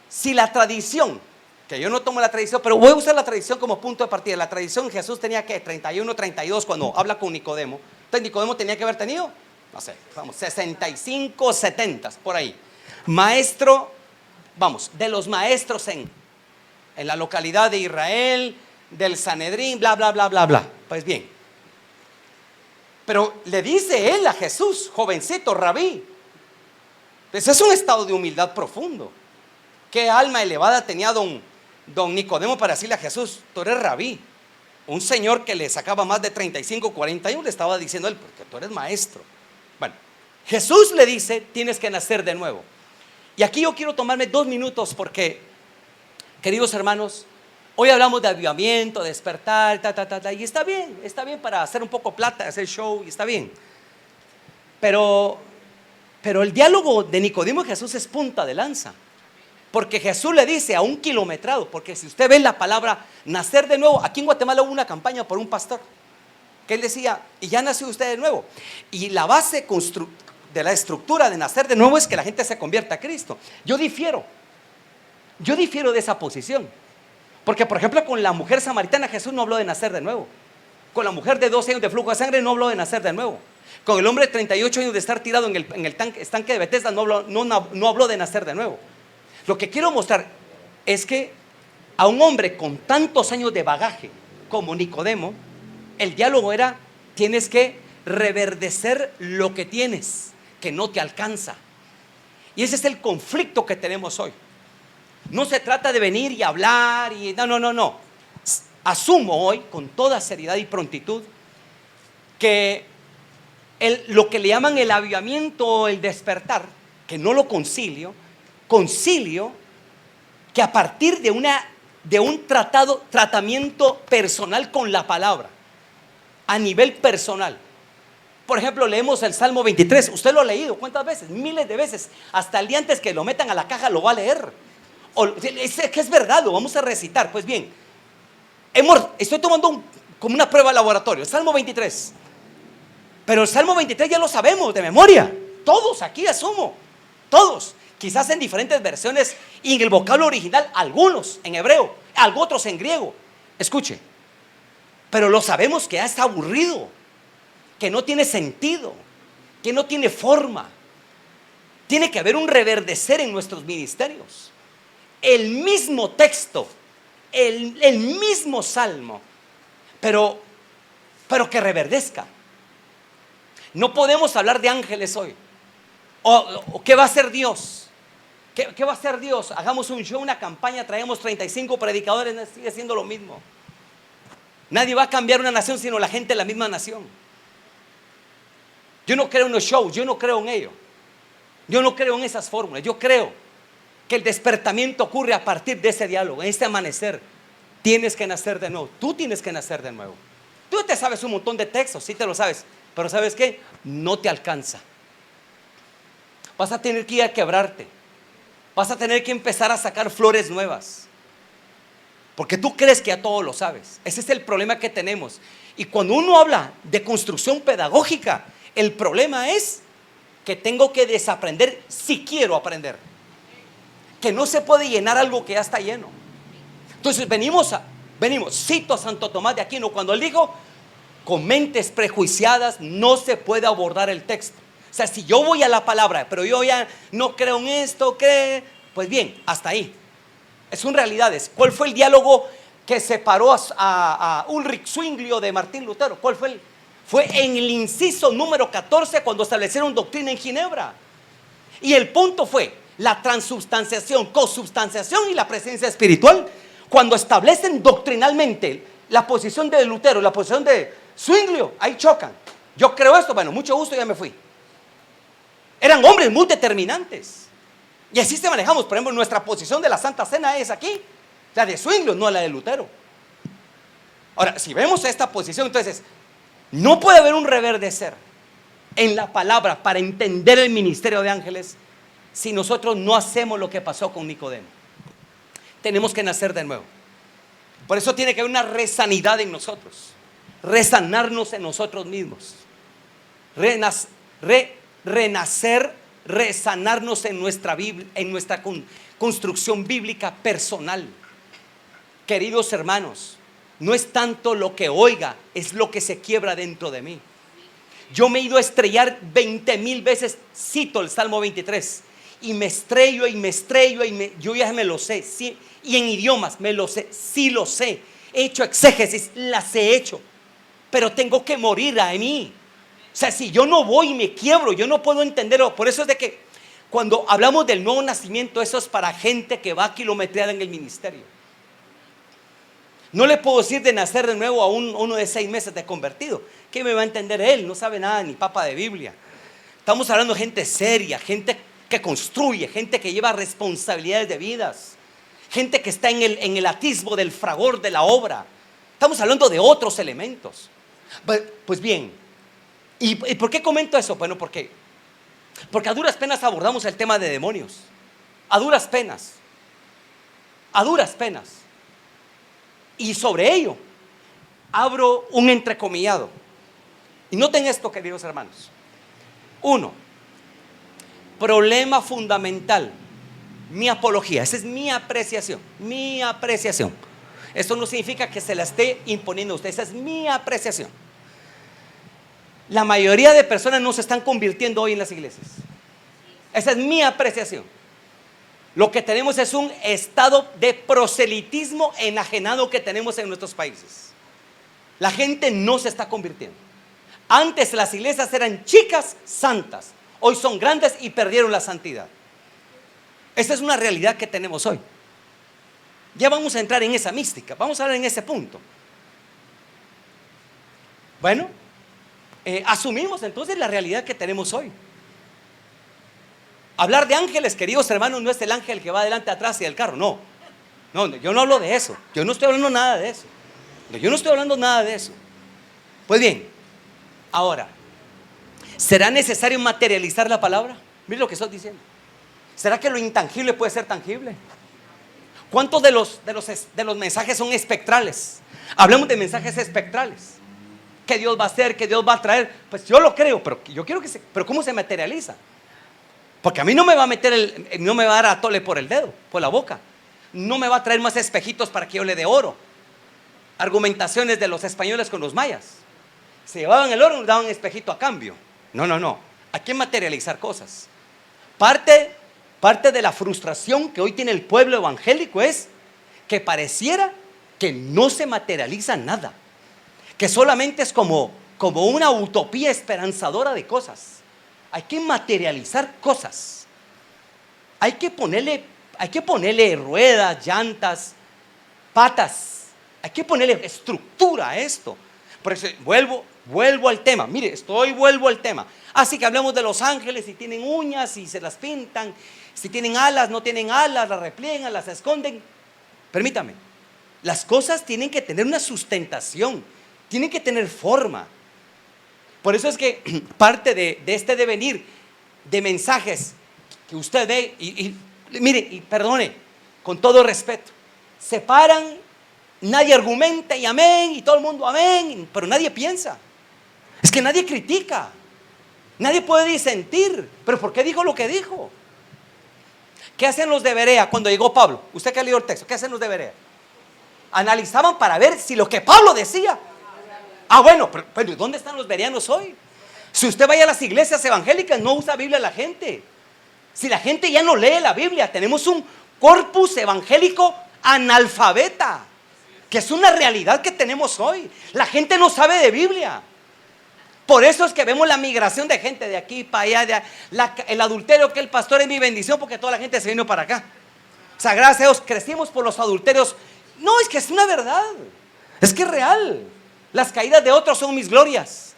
Si la tradición, que yo no tomo la tradición, pero voy a usar la tradición como punto de partida. La tradición, Jesús tenía que 31, 32 cuando habla con Nicodemo. Entonces Nicodemo tenía que haber tenido, no sé, vamos, 65, 70, por ahí. Maestro, vamos, de los maestros en la localidad de Israel, del Sanedrín, bla, bla, bla, bla, bla. Pues bien. Pero le dice él a Jesús, jovencito, rabí. Pues es un estado de humildad profundo. ¿Qué alma elevada tenía don Nicodemo para decirle a Jesús, tú eres rabí? Un señor que le sacaba más de 35, 40 años le estaba diciendo a él, porque tú eres maestro. Bueno, Jesús le dice, tienes que nacer de nuevo. Y aquí yo quiero tomarme 2 minutos porque, queridos hermanos, hoy hablamos de avivamiento, de despertar, y está bien para hacer un poco plata, hacer show, y está bien. Pero el diálogo de Nicodemo y Jesús es punta de lanza. Porque Jesús le dice a un kilometrado, porque si usted ve la palabra nacer de nuevo, aquí en Guatemala hubo una campaña por un pastor que él decía, y ya nació usted de nuevo. Y la base de la estructura de nacer de nuevo es que la gente se convierta a Cristo. Yo difiero de esa posición. Porque, por ejemplo, con la mujer samaritana Jesús no habló de nacer de nuevo. Con la mujer de 12 años de flujo de sangre no habló de nacer de nuevo. Con el hombre de 38 años de estar tirado en el estanque de Bethesda no habló de nacer de nuevo. Lo que quiero mostrar es que a un hombre con tantos años de bagaje como Nicodemo, el diálogo era: tienes que reverdecer lo que tienes, que no te alcanza. Y ese es el conflicto que tenemos hoy. No se trata de venir y hablar y no. Asumo hoy con toda seriedad y prontitud que lo que le llaman el avivamiento o el despertar, que no lo concilio que a partir de un tratamiento personal con la palabra, a nivel personal. Por ejemplo, leemos el Salmo 23. Usted lo ha leído ¿cuántas veces? Miles de veces. Hasta el día antes que lo metan a la caja lo va a leer. Que es verdad, lo vamos a recitar. Pues bien, estoy tomando como una prueba de laboratorio, Salmo 23. Pero el Salmo 23 ya lo sabemos de memoria. Todos aquí asumo. Todos. Quizás en diferentes versiones y en el vocablo original, algunos en hebreo, otros en griego. Escuche. Pero lo sabemos que ya está aburrido, que no tiene sentido, que no tiene forma. Tiene que haber un reverdecer en nuestros ministerios. El mismo texto, el mismo salmo, pero que reverdezca. No podemos hablar de ángeles hoy. O ¿qué va a hacer Dios? ¿Qué va a hacer Dios? Hagamos un show, una campaña, traemos 35 predicadores, sigue siendo lo mismo. Nadie va a cambiar una nación sino la gente de la misma nación. Yo no creo en los shows, yo no creo en ello. Yo no creo en esas fórmulas. Yo creo que el despertamiento ocurre a partir de ese diálogo, en este amanecer. Tienes que nacer de nuevo. Tú tienes que nacer de nuevo. Tú te sabes un montón de textos, sí te lo sabes, pero ¿sabes qué? No te alcanza. Vas a tener que ir a quebrarte. Vas a tener que empezar a sacar flores nuevas. Porque tú crees que ya todo lo sabes. Ese es el problema que tenemos. Y cuando uno habla de construcción pedagógica, el problema es que tengo que desaprender si quiero aprender. Que no se puede llenar algo que ya está lleno. Entonces venimos, cito a Santo Tomás de Aquino cuando él dijo: con mentes prejuiciadas no se puede abordar el texto. O sea, si yo voy a la palabra, pero yo ya no creo en esto, pues bien, hasta ahí. Son realidades. ¿Cuál fue el diálogo que separó a Ulrich Zwinglio de Martín Lutero? ¿Cuál fue? Fue en el inciso número 14 cuando establecieron doctrina en Ginebra. Y el punto fue la transubstanciación, consubstanciación y la presencia espiritual. Cuando establecen doctrinalmente la posición de Lutero y la posición de Zwinglio, ahí chocan. Yo creo esto, bueno, mucho gusto, ya me fui. Eran hombres muy determinantes. Y así se manejamos. Por ejemplo, nuestra posición de la Santa Cena es aquí. La de Zwinglio, no la de Lutero. Ahora, si vemos esta posición, entonces, no puede haber un reverdecer en la palabra para entender el ministerio de ángeles si nosotros no hacemos lo que pasó con Nicodemo. Tenemos que nacer de nuevo. Por eso tiene que haber una resanidad en nosotros. Resanarnos en nosotros mismos. Renacer, resanarnos en nuestra construcción bíblica personal. Queridos hermanos, no es tanto lo que oiga, es lo que se quiebra dentro de mí. Yo me he ido a estrellar 20,000 veces, cito el Salmo 23, y me estrello yo ya me lo sé, sí, y en idiomas me lo sé, sí lo sé, he hecho exégesis, las he hecho, pero tengo que morir a mí. O sea, si yo no voy y me quiebro, yo no puedo entenderlo. Por eso es de que cuando hablamos del nuevo nacimiento, eso es para gente que va kilometreada en el ministerio. No le puedo decir de nacer de nuevo a uno de 6 meses de convertido. ¿Qué me va a entender él? No sabe nada, ni papa de Biblia. Estamos hablando de gente seria, gente que construye, gente que lleva responsabilidades de vidas, gente que está en el atisbo del fragor de la obra. Estamos hablando de otros elementos. Pues bien, ¿y por qué comento eso? Bueno, porque a duras penas abordamos el tema de demonios. A duras penas. Y sobre ello abro un entrecomillado. Y noten esto, queridos hermanos. 1. Problema fundamental, mi apología. Esa es mi apreciación, mi apreciación. Esto no significa que se la esté imponiendo a usted, esa es mi apreciación. La mayoría de personas no se están convirtiendo hoy en las iglesias. Esa es mi apreciación. Lo que tenemos es un estado de proselitismo enajenado que tenemos en nuestros países. La gente no se está convirtiendo. Antes las iglesias eran chicas santas, hoy son grandes y perdieron la santidad. Esa es una realidad que tenemos hoy. Ya vamos a entrar en esa mística, vamos a hablar en ese punto. Bueno, asumimos entonces la realidad que tenemos hoy. Hablar de ángeles, queridos hermanos, no es el ángel que va adelante, atrás y del carro, no. No, yo no hablo de eso, yo no estoy hablando nada de eso. Yo no estoy hablando nada de eso. Pues bien, ahora, ¿será necesario materializar la palabra? Mire lo que estoy diciendo. ¿Será que lo intangible puede ser tangible? ¿Cuántos de los mensajes son espectrales? Hablemos de mensajes espectrales. ¿Qué Dios va a hacer? ¿Qué Dios va a traer? Pues yo lo creo, pero yo quiero pero ¿cómo se materializa? Porque a mí no me va a no me va a dar a tole por el dedo, por la boca. No me va a traer más espejitos para que yo le dé oro. Argumentaciones de los españoles con los mayas. Se llevaban el oro y daban espejito a cambio. No. Hay que materializar cosas. Parte de la frustración que hoy tiene el pueblo evangélico es que pareciera que no se materializa nada, que solamente es como una utopía esperanzadora de cosas. Hay que materializar cosas. Hay que ponerle ruedas, llantas, patas. Hay que ponerle estructura a esto. Por eso vuelvo al tema. Mire, vuelvo al tema. Así que hablemos de los ángeles, si tienen uñas, si se las pintan, si tienen alas, no tienen alas, las repliegan, las esconden. Permítame, las cosas tienen que tener una sustentación, tienen que tener forma. Por eso es que parte de este devenir de mensajes que usted ve, mire, y perdone, con todo respeto, se paran, nadie argumenta y amén, y todo el mundo amén, pero nadie piensa. Es que nadie critica, nadie puede disentir. ¿Pero por qué dijo lo que dijo? ¿Qué hacen los de Berea cuando llegó Pablo? Usted que ha leído el texto, ¿qué hacen los de Berea? Analizaban para ver si lo que Pablo decía. Bueno, pero ¿dónde están los bereanos hoy? Si usted vaya a las iglesias evangélicas, no usa Biblia la gente. Si la gente ya no lee la Biblia, tenemos un corpus evangélico analfabeta, que es una realidad que tenemos hoy. La gente no sabe de Biblia. Por eso es que vemos la migración de gente de aquí para allá, el adulterio, que el pastor es mi bendición, porque toda la gente se vino para acá. O sea, gracias a Dios, crecimos por los adulterios. No, es que es una verdad, es que es real. Las caídas de otros son mis glorias.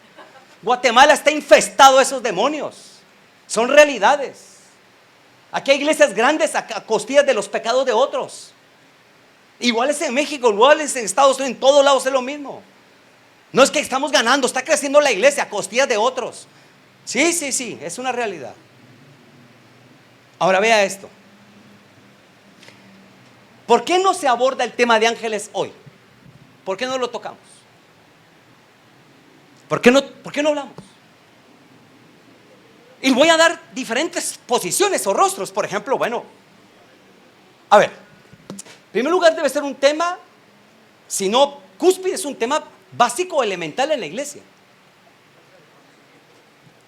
Guatemala está infestado de esos demonios. Son realidades. Aquí hay iglesias grandes a costillas de los pecados de otros. Igual es en México, igual es en Estados Unidos, en todos lados es lo mismo. No es que estamos ganando, está creciendo la iglesia a costillas de otros. Sí, es una realidad. Ahora vea esto. ¿Por qué no se aborda el tema de ángeles hoy? ¿Por qué no lo tocamos? ¿Por qué no hablamos? Y voy a dar diferentes posiciones o rostros. Por ejemplo, a ver, en primer lugar debe ser un tema, si no cúspide, es un tema básico, elemental en la iglesia.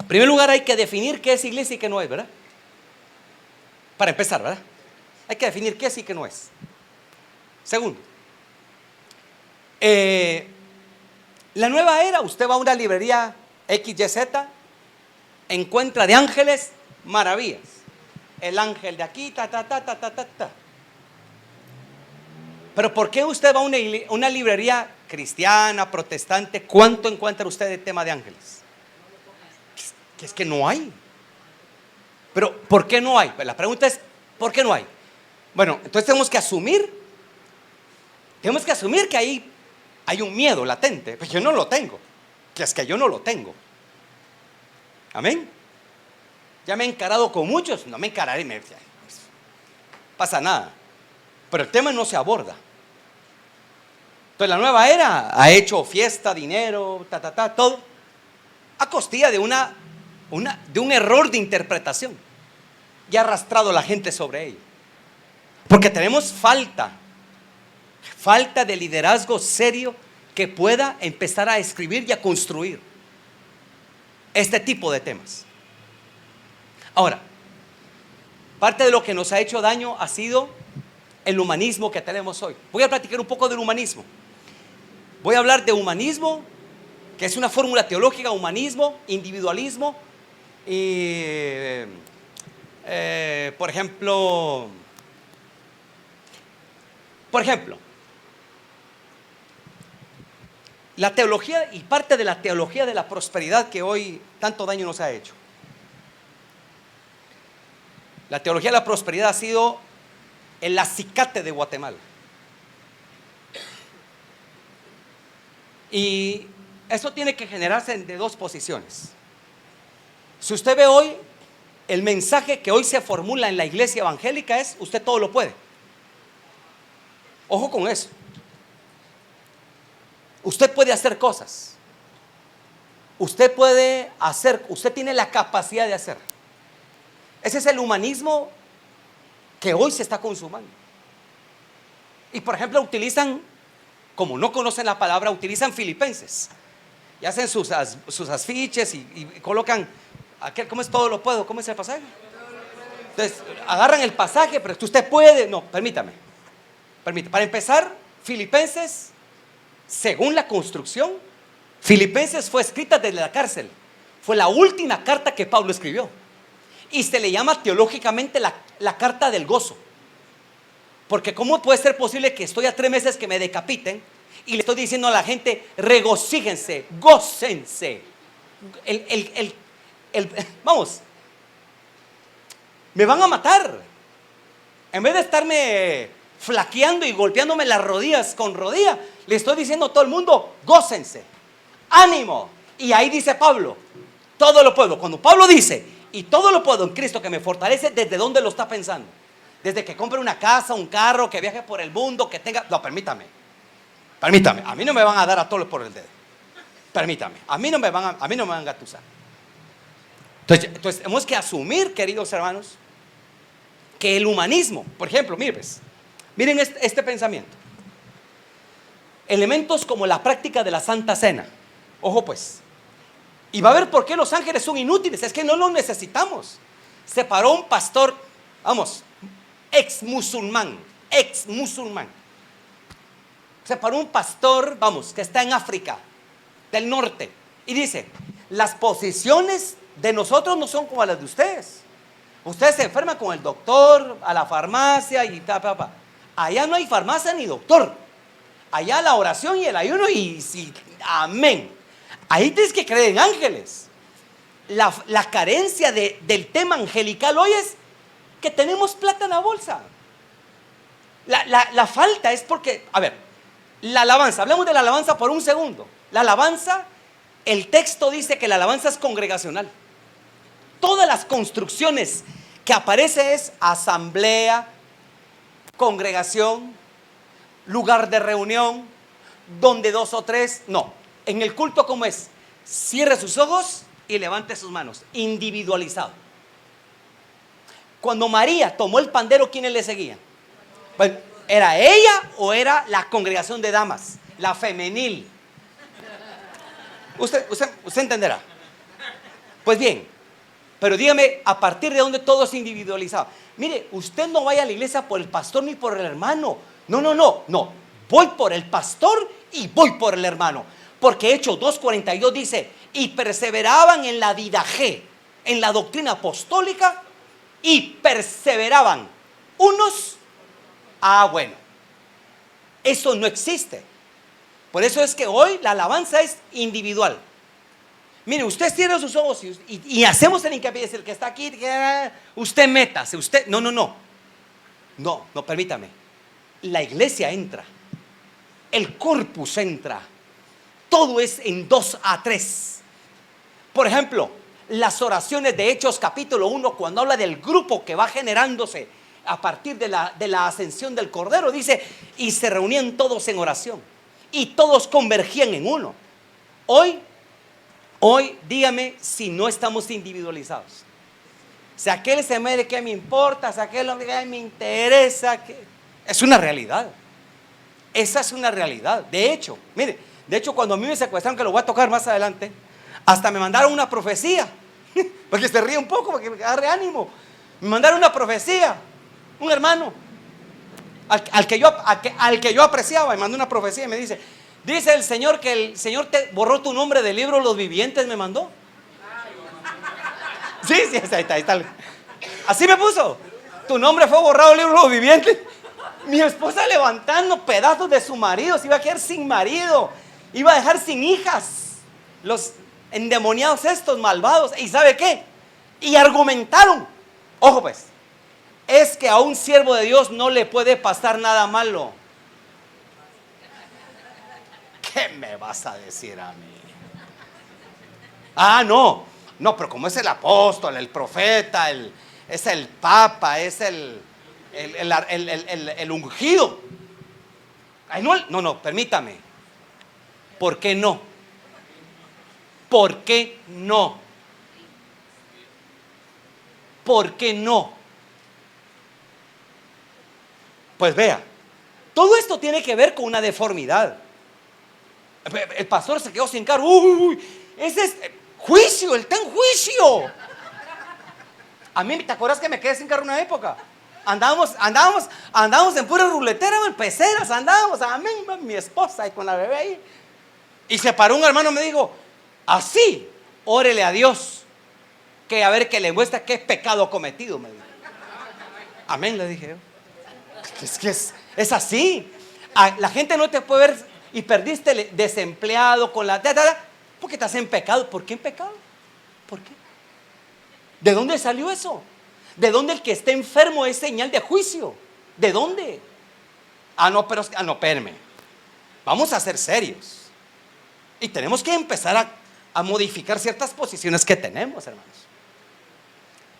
En primer lugar hay que definir qué es iglesia y qué no es, ¿verdad? Para empezar, ¿verdad? Hay que definir qué es y qué no es. Segundo, la nueva era, usted va a una librería XYZ, encuentra de ángeles maravillas. El ángel de aquí, ta. Pero ¿por qué usted va a una librería cristiana, protestante? ¿Cuánto encuentra usted de tema de ángeles? Que es que no hay. Pero ¿por qué no hay? Pues la pregunta es, ¿por qué no hay? Bueno, entonces tenemos que asumir que hay un miedo latente. Pues yo no lo tengo. Que es que yo no lo tengo. Amén. Ya me he encarado con muchos, no me encararé, pasa nada. Pero el tema no se aborda. Entonces la nueva era ha hecho fiesta, dinero, todo a costilla de un error de interpretación. y ha arrastrado a la gente sobre ello. Porque tenemos falta de liderazgo serio que pueda empezar a escribir y a construir este tipo de temas. Ahora, parte de lo que nos ha hecho daño ha sido el humanismo que tenemos hoy. Voy a platicar un poco del humanismo. Voy a hablar de humanismo, que es una fórmula teológica: humanismo, individualismo y, por ejemplo, la teología y parte de la teología de la prosperidad que hoy tanto daño nos ha hecho. La teología de la prosperidad ha sido el acicate de Guatemala. Y eso tiene que generarse de dos posiciones. Si usted ve hoy, el mensaje que hoy se formula en la iglesia evangélica es: usted todo lo puede. Ojo con eso. Usted puede hacer cosas. Usted tiene la capacidad de hacer. Ese es el humanismo que hoy se está consumando. Y por ejemplo utilizan, como no conocen la palabra, utilizan Filipenses. Y hacen sus afiches y colocan aquel, ¿cómo es todo lo puedo? ¿Cómo es el pasaje? Entonces agarran el pasaje, pero usted puede. No, permítame. Para empezar, Filipenses, según la construcción, Filipenses fue escrita desde la cárcel. Fue la última carta que Pablo escribió. Y se le llama teológicamente la carta del gozo. Porque ¿cómo puede ser posible que estoy a 3 meses que me decapiten y le estoy diciendo a la gente: regocíjense, gócense? Vamos, me van a matar. En vez de estarme flaqueando y golpeándome las rodillas con rodilla, le estoy diciendo a todo el mundo: gócense, ánimo. Y ahí dice Pablo: todo lo puedo. Cuando Pablo dice: y todo lo puedo en Cristo que me fortalece, ¿desde dónde lo está pensando? Desde que compre una casa, un carro, que viaje por el mundo, que tenga... No, permítame, a mí no me van a dar a todos por el dedo. Permítame, a mí no me van a engatusar. Entonces tenemos que asumir, queridos hermanos, que el humanismo, por ejemplo, miren este pensamiento. Elementos como la práctica de la Santa Cena. Ojo pues. Y va a ver por qué los ángeles son inútiles. Es que no los necesitamos. Se paró un pastor, ex musulmán. Se paró un pastor, que está en África del norte, y dice: las posiciones de nosotros no son como las de ustedes. Ustedes se enferman con el doctor, a la farmacia y allá no hay farmacia ni doctor. Allá la oración y el ayuno y sí, amén. Ahí tienes que creer en ángeles. La carencia del tema angelical hoy es que tenemos plata en la bolsa. La falta es porque, la alabanza, hablemos de la alabanza por un segundo. La alabanza, el texto dice que la alabanza es congregacional. Todas las construcciones que aparece es asamblea, congregación, lugar de reunión, donde 2 o 3, no. En el culto, ¿cómo es? Cierre sus ojos y levante sus manos, individualizado. Cuando María tomó el pandero, ¿quiénes le seguían? Bueno, ¿era ella o era la congregación de damas? La femenil. Usted entenderá. Pues bien, pero dígame, ¿a partir de dónde todo es individualizado? Mire, usted no vaya a la iglesia por el pastor ni por el hermano. No. Voy por el pastor y voy por el hermano. Porque Hechos 2:42 dice: y perseveraban en la didaje, en la doctrina apostólica, y perseveraban unos. Bueno, eso no existe. Por eso es que hoy la alabanza es individual. Mire, usted cierra sus ojos y hacemos el hincapié, es el que está aquí, usted métase, usted, no, permítame. La iglesia entra, el corpus entra, todo es en 2 a 3. Por ejemplo, las oraciones de Hechos capítulo 1, cuando habla del grupo que va generándose a partir de la ascensión del Cordero, dice: y se reunían todos en oración y todos convergían en uno. Hoy dígame si no estamos individualizados. Si aquel se muere, ¿qué me importa? Si aquel hombre, ¿qué me interesa? Es una realidad. Esa es una realidad. De hecho, mire, cuando a mí me secuestraron, que lo voy a tocar más adelante, hasta me mandaron una profecía. Porque se ríe un poco, porque me agarre ánimo. Me mandaron una profecía, un hermano, al que yo apreciaba, me mandó una profecía y me dice el Señor que el Señor te borró tu nombre del libro de los vivientes, me mandó. Sí, ahí está. Así me puso. Tu nombre fue borrado del libro de los vivientes. Mi esposa levantando pedazos de su marido, se iba a quedar sin marido, iba a dejar sin hijas, los endemoniados estos malvados. ¿Y sabe qué? Y argumentaron, ojo pues, es que a un siervo de Dios no le puede pasar nada malo. ¿Qué me vas a decir a mí? No, pero como es el apóstol, el profeta, es el papa, es el ungido. Ay, no, permítame. ¿Por qué no? ¿Por qué no? ¿Por qué no? Pues vea, todo esto tiene que ver con una deformidad. El pastor se quedó sin cargo. Ese es juicio, él está en juicio. A mí, ¿te acuerdas que me quedé sin carro una época? Andábamos en pura ruletera, en peceras, andábamos, amén, mi esposa y con la bebé ahí. Y se paró un hermano y me dijo, así, órele a Dios, que a ver que le muestra qué pecado cometido, me dijo. Amén, le dije yo. Es que es así. La gente no te puede ver y perdiste desempleado con la... porque estás en pecado. ¿Por qué en pecado? ¿Por qué? ¿De dónde salió eso? ¿De dónde el que esté enfermo es señal de juicio? ¿De dónde? No, espérame. Vamos a ser serios. Y tenemos que empezar a modificar ciertas posiciones que tenemos, hermanos.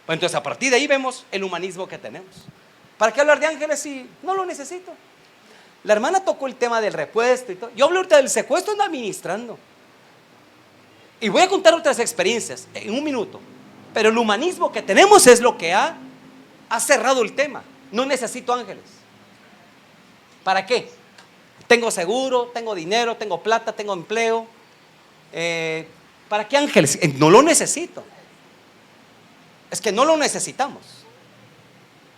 Pues entonces a partir de ahí vemos el humanismo que tenemos. ¿Para qué hablar de ángeles si no lo necesito? La hermana tocó el tema del repuesto y todo. Yo hablo ahorita del secuestro, ando administrando. Y voy a contar otras experiencias en un minuto. Pero el humanismo que tenemos es lo que ha cerrado el tema. No necesito ángeles. ¿Para qué? Tengo seguro, tengo dinero, tengo plata, tengo empleo. ¿Para qué ángeles? No lo necesito. Es que no lo necesitamos.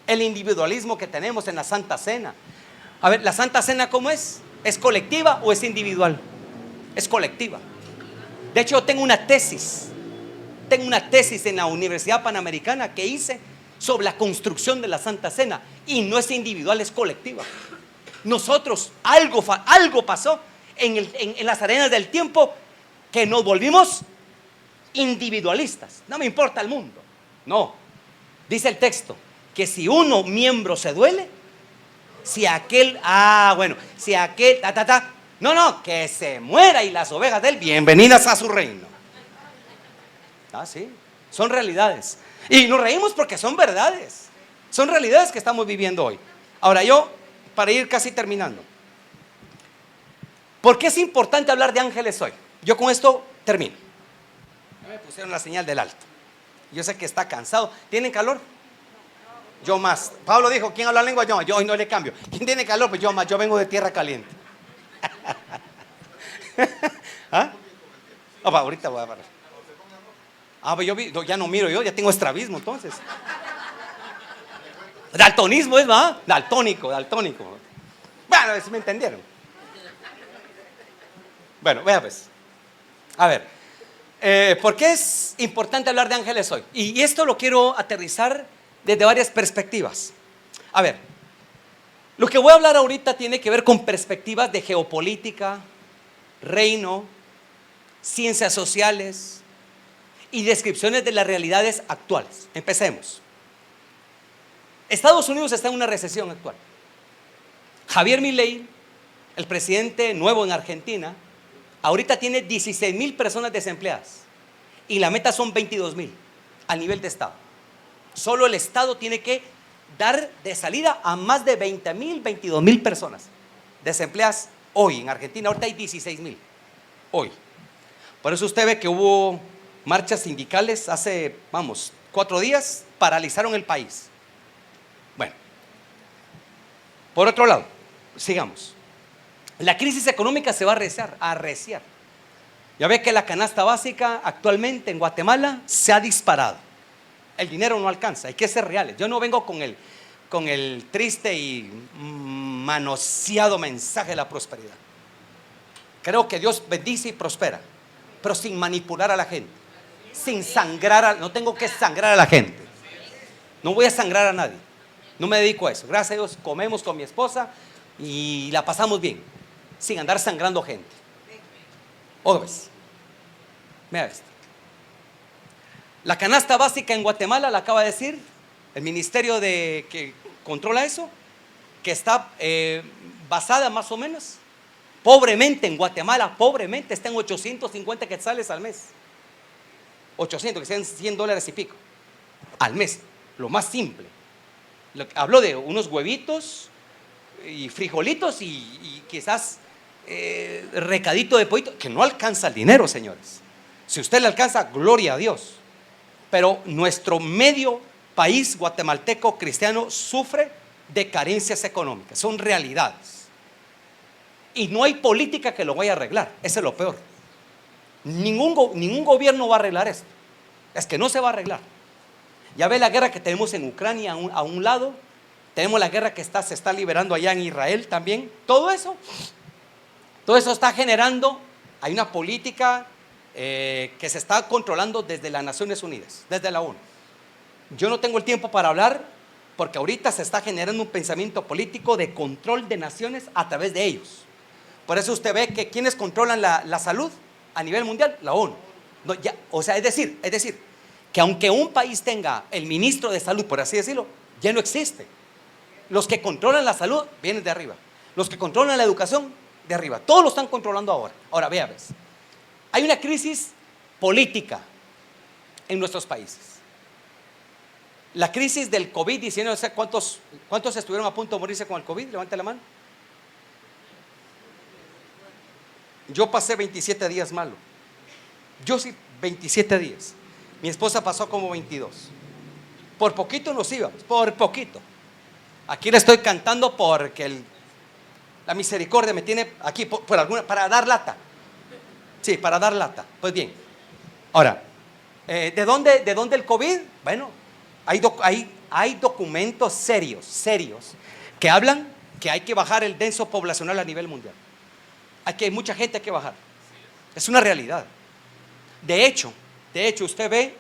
El individualismo que tenemos en la Santa Cena. A ver, ¿la Santa Cena cómo es? ¿Es colectiva o es individual? Es colectiva. De hecho, tengo una tesis en la Universidad Panamericana que hice sobre la construcción de la Santa Cena. Y no es individual, es colectiva. Nosotros, algo pasó en las arenas del tiempo que nos volvimos individualistas. No me importa el mundo. No. Dice el texto que si uno miembro se duele, si aquel, que se muera y las ovejas de él, bienvenidas a su reino. Sí, son realidades. Y nos reímos porque son verdades. Son realidades que estamos viviendo hoy. Ahora para ir casi terminando, ¿por qué es importante hablar de ángeles hoy? Yo con esto termino. Ya me pusieron la señal del alto. Yo sé que está cansado. ¿Tienen calor? Yo más. Pablo dijo, ¿quién habla lengua? Yo hoy no le cambio. ¿Quién tiene calor? Pues yo más. Yo vengo de tierra caliente. Ahorita voy a parar. Pues ya no miro, yo ya tengo estrabismo entonces. Daltonismo es, ¿va? Daltónico. Bueno, eso me entendieron. Bueno, vea pues. A ver, ¿por qué es importante hablar de ángeles hoy? Y esto lo quiero aterrizar desde varias perspectivas. A ver, lo que voy a hablar ahorita tiene que ver con perspectivas de geopolítica, reino, ciencias sociales y descripciones de las realidades actuales. Empecemos. Estados Unidos está en una recesión actual. Javier Milei, el presidente nuevo en Argentina, ahorita tiene 16,000 personas desempleadas y la meta son 22,000 a nivel de estado. Solo el estado tiene que dar de salida a más de 20,000, 22,000 personas desempleadas hoy en Argentina. Ahorita hay 16,000 hoy. Por eso usted ve que hubo marchas sindicales hace, 4 días paralizaron el país. Bueno, por otro lado, sigamos. La crisis económica se va a arreciar. Ya ve que la canasta básica actualmente en Guatemala se ha disparado. El dinero no alcanza, hay que ser reales. Yo no vengo con el triste y manoseado mensaje de la prosperidad. Creo que Dios bendice y prospera, pero sin manipular a la gente, sin sangrar, no tengo que sangrar a la gente. No voy a sangrar a nadie, no me dedico a eso. Gracias a Dios comemos con mi esposa y la pasamos bien, sin andar sangrando gente. Otra vez, mira esto. La canasta básica en Guatemala, la acaba de decir el ministerio que controla eso, que está basada más o menos, pobremente en Guatemala, pobremente está en 850 quetzales al mes. 800, que sean $100 y pico al mes, lo más simple. Hablo de unos huevitos y frijolitos y quizás recadito de pollito, que no alcanza el dinero, señores. Si usted le alcanza, gloria a Dios. Pero nuestro medio país guatemalteco cristiano sufre de carencias económicas, son realidades. Y no hay política que lo vaya a arreglar, eso es lo peor. Ningún gobierno va a arreglar esto. Es que no se va a arreglar. Ya ve la guerra que tenemos en Ucrania a un lado, tenemos la guerra que se está liberando allá en Israel también. Todo eso está generando, hay una política que se está controlando desde las Naciones Unidas, desde la ONU. Yo no tengo el tiempo para hablar, porque ahorita se está generando un pensamiento político de control de naciones a través de ellos. Por eso usted ve que quienes controlan la salud a nivel mundial, la ONU. No, o sea, es decir, que aunque un país tenga el ministro de salud, por así decirlo, ya no existe. Los que controlan la salud vienen de arriba. Los que controlan la educación, de arriba. Todos lo están controlando ahora. Ahora, vea, ves. Hay una crisis política en nuestros países. La crisis del COVID-19, no sé ¿cuántos estuvieron a punto de morirse con el COVID? Levante la mano. Yo pasé 27 días malo. Yo sí, 27 días. Mi esposa pasó como 22. Por poquito nos íbamos, por poquito. Aquí le estoy cantando porque la misericordia me tiene aquí para dar lata. Sí, para dar lata. Pues bien. Ahora, ¿de dónde el COVID? Bueno, hay documentos serios que hablan que hay que bajar el denso poblacional a nivel mundial. Hay mucha gente que bajar. Es una realidad. De hecho, usted ve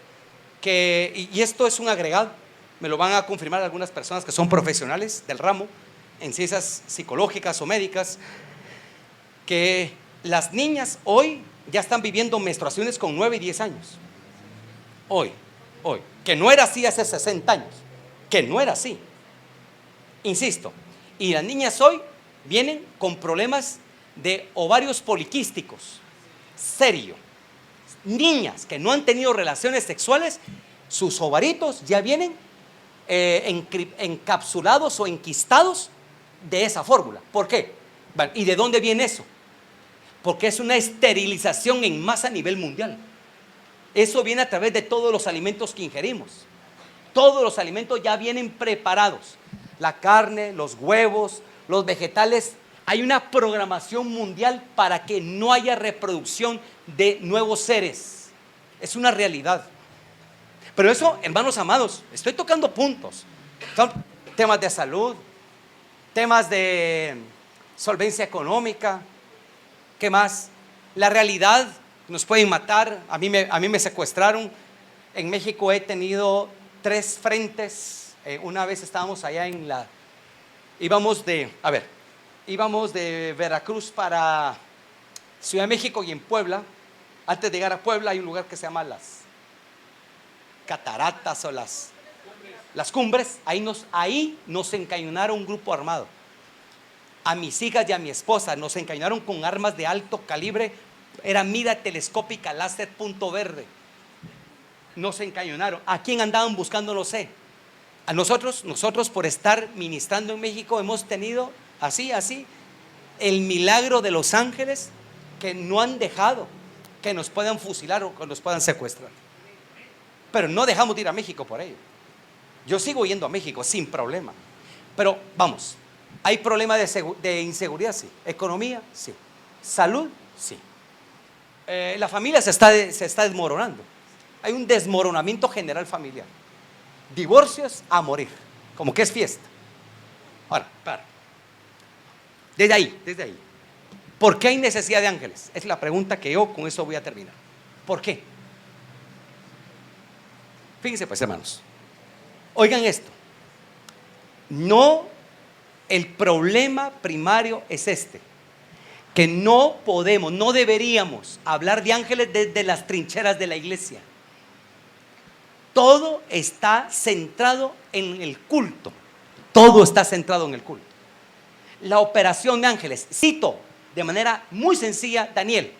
que, y esto es un agregado, me lo van a confirmar algunas personas que son profesionales del ramo, en ciencias psicológicas o médicas, que las niñas hoy ya están viviendo menstruaciones con 9 y 10 años. Hoy, que no era así hace 60 años, que no era así. Insisto, y las niñas hoy vienen con problemas de ovarios poliquísticos, serio. Niñas que no han tenido relaciones sexuales, sus ovaritos ya vienen encapsulados o enquistados de esa fórmula. ¿Por qué? ¿Y de dónde viene eso? Porque es una esterilización en masa a nivel mundial. Eso viene a través de todos los alimentos que ingerimos. Todos los alimentos ya vienen preparados. La carne, los huevos, los vegetales. Hay una programación mundial para que no haya reproducción de nuevos seres. Es una realidad. Pero eso, hermanos amados, estoy tocando puntos. Son temas de salud, temas de solvencia económica. ¿Qué más? La realidad, nos pueden matar. A mí me secuestraron. En México he tenido 3 frentes. Una vez estábamos allá íbamos de Veracruz para Ciudad de México y en Puebla. Antes de llegar a Puebla hay un lugar que se llama las cataratas o las cumbres. Ahí nos encañonaron un grupo armado. A mis hijas y a mi esposa nos encañonaron con armas de alto calibre. Era mira telescópica, láser punto verde. Nos encañonaron. ¿A quién andaban buscando? No sé. A nosotros por estar ministrando en México hemos tenido así el milagro de los ángeles, que no han dejado que nos puedan fusilar o que nos puedan secuestrar. Pero no dejamos de ir a México por ello. Yo sigo yendo a México sin problema. Pero vamos, ¿hay problema de inseguridad? Sí. ¿Economía? Sí. ¿Salud? Sí. La familia se está desmoronando. Hay un desmoronamiento general familiar. Divorcios a morir, como que es fiesta. Ahora, para. Desde ahí. ¿Por qué hay necesidad de ángeles? Es la pregunta que yo con eso voy a terminar. ¿Por qué? Fíjense pues, hermanos. Oigan esto. No, el problema primario es este. Que no podemos, no deberíamos hablar de ángeles desde las trincheras de la iglesia. Todo está centrado en el culto. Todo está centrado en el culto. La operación de ángeles. Cito de manera muy sencilla Daniel.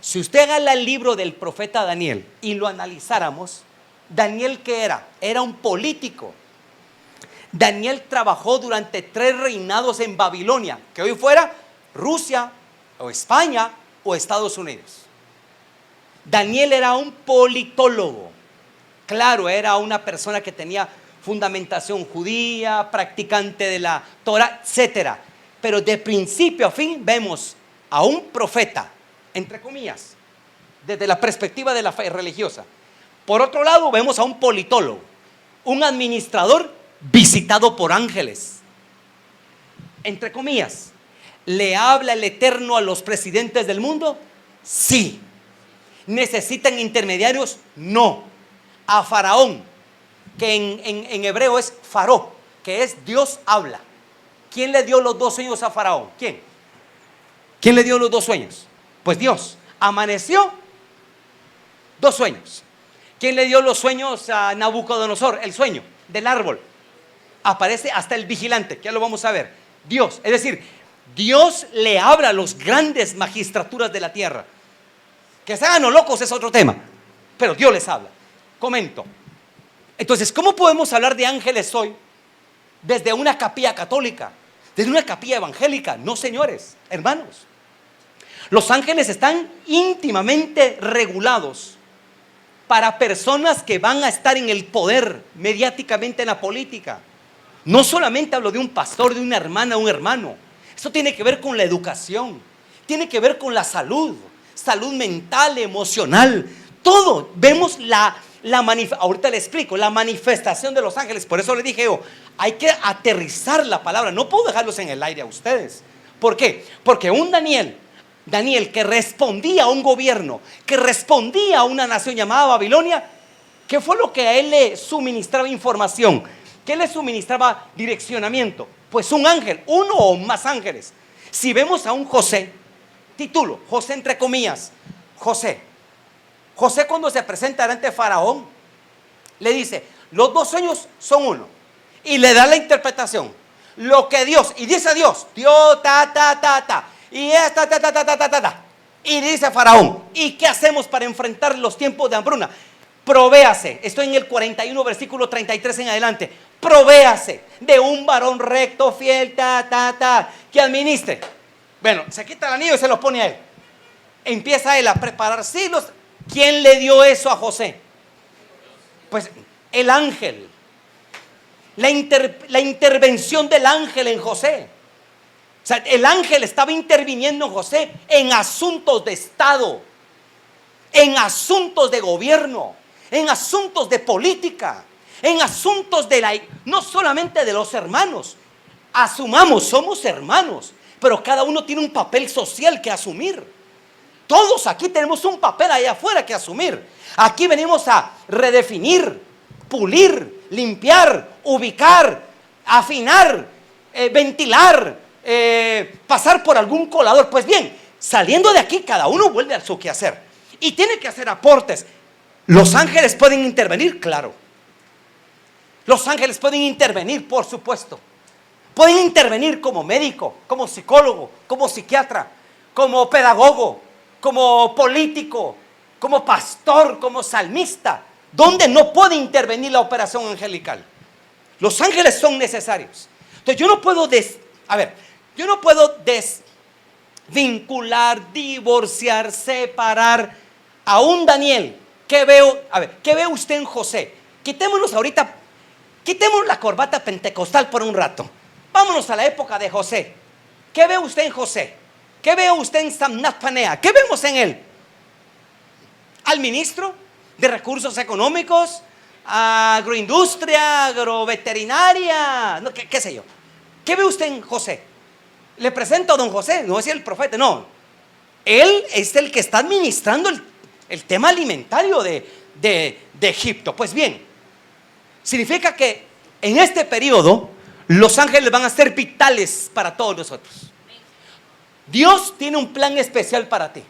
Si usted agarra el libro del profeta Daniel y lo analizáramos, Daniel, ¿qué era? Era un político. Daniel trabajó durante 3 reinados en Babilonia, que hoy fuera Rusia o España o Estados Unidos. Daniel era un politólogo. Claro, era una persona que tenía fundamentación judía, practicante de la Torah, etcétera. Pero de principio a fin vemos a un profeta, entre comillas, desde la perspectiva de la fe religiosa. Por otro lado, vemos a un politólogo, un administrador visitado por ángeles. Entre comillas, ¿le habla el Eterno a los presidentes del mundo? Sí. ¿Necesitan intermediarios? No. A Faraón, que en hebreo es Faró, que es Dios habla. ¿Quién le dio los 2 sueños a Faraón? ¿Quién le dio los 2 sueños? Pues Dios. Amaneció, 2 sueños. ¿Quién le dio los sueños a Nabucodonosor? El sueño del árbol. Aparece hasta el vigilante, que ya lo vamos a ver. Dios, es decir, Dios le habla a los grandes magistraturas de la tierra. Que se hagan locos es otro tema, pero Dios les habla. Comento. Entonces, ¿cómo podemos hablar de ángeles hoy desde una capilla católica, desde una capilla evangélica? No, señores, hermanos. Los ángeles están íntimamente regulados para personas que van a estar en el poder mediáticamente en la política. No solamente hablo de un pastor, de una hermana, un hermano. Esto tiene que ver con la educación, tiene que ver con la salud mental, emocional, todo. Vemos ahorita le explico, la manifestación de los ángeles. Por eso le dije yo, hay que aterrizar la palabra. No puedo dejarlos en el aire a ustedes. ¿Por qué? Porque un Daniel que respondía a un gobierno, que respondía a una nación llamada Babilonia, ¿qué fue lo que a él le suministraba información? ¿Qué le suministraba direccionamiento? Pues un ángel, uno o más ángeles. Si vemos a un José, título, José entre comillas, José cuando se presenta delante de Faraón, le dice, los 2 sueños son uno. Y le da la interpretación. Lo que Dios, y dice Dios, y y dice Faraón, ¿y qué hacemos para enfrentar los tiempos de hambruna? Provéase, estoy en el 41 versículo 33 en adelante. Provéase de un varón recto, fiel, que administre. Bueno, se quita el anillo y se lo pone a él. Empieza él a preparar silos. ¿Quién le dio eso a José? Pues el ángel. La intervención del ángel en José. O sea, el ángel estaba interviniendo en José en asuntos de Estado, en asuntos de gobierno, en asuntos de política, en asuntos no solamente de los hermanos. Asumamos, somos hermanos, pero cada uno tiene un papel social que asumir. Todos aquí tenemos un papel allá afuera que asumir. Aquí venimos a redefinir, pulir, limpiar, ubicar, afinar, ventilar, pasar por algún colador. Pues bien, saliendo de aquí cada uno vuelve a su quehacer y tiene que hacer aportes. ¿Los ángeles pueden intervenir? Claro. Los ángeles pueden intervenir, por supuesto. Pueden intervenir como médico, como psicólogo, como psiquiatra, como pedagogo, como político, como pastor, como salmista. ¿Dónde no puede intervenir la operación angelical? Los ángeles son necesarios. Entonces yo no puedo desvincular, divorciar, separar a un Daniel. ¿Qué veo? ¿Qué ve usted en José? Quitémonos ahorita Quitemos la corbata pentecostal por un rato. Vámonos a la época de José. ¿Qué ve usted en José? ¿Qué ve usted en Samnat Panea? ¿Qué vemos en él? Al ministro de Recursos Económicos, agroindustria, agroveterinaria, no, qué sé yo. ¿Qué ve usted en José? Le presento a don José, no es el profeta, no. Él es el que está administrando el tema alimentario de Egipto. Pues bien, significa que en este periodo los ángeles van a ser vitales para todos nosotros. Dios tiene un plan especial para ti.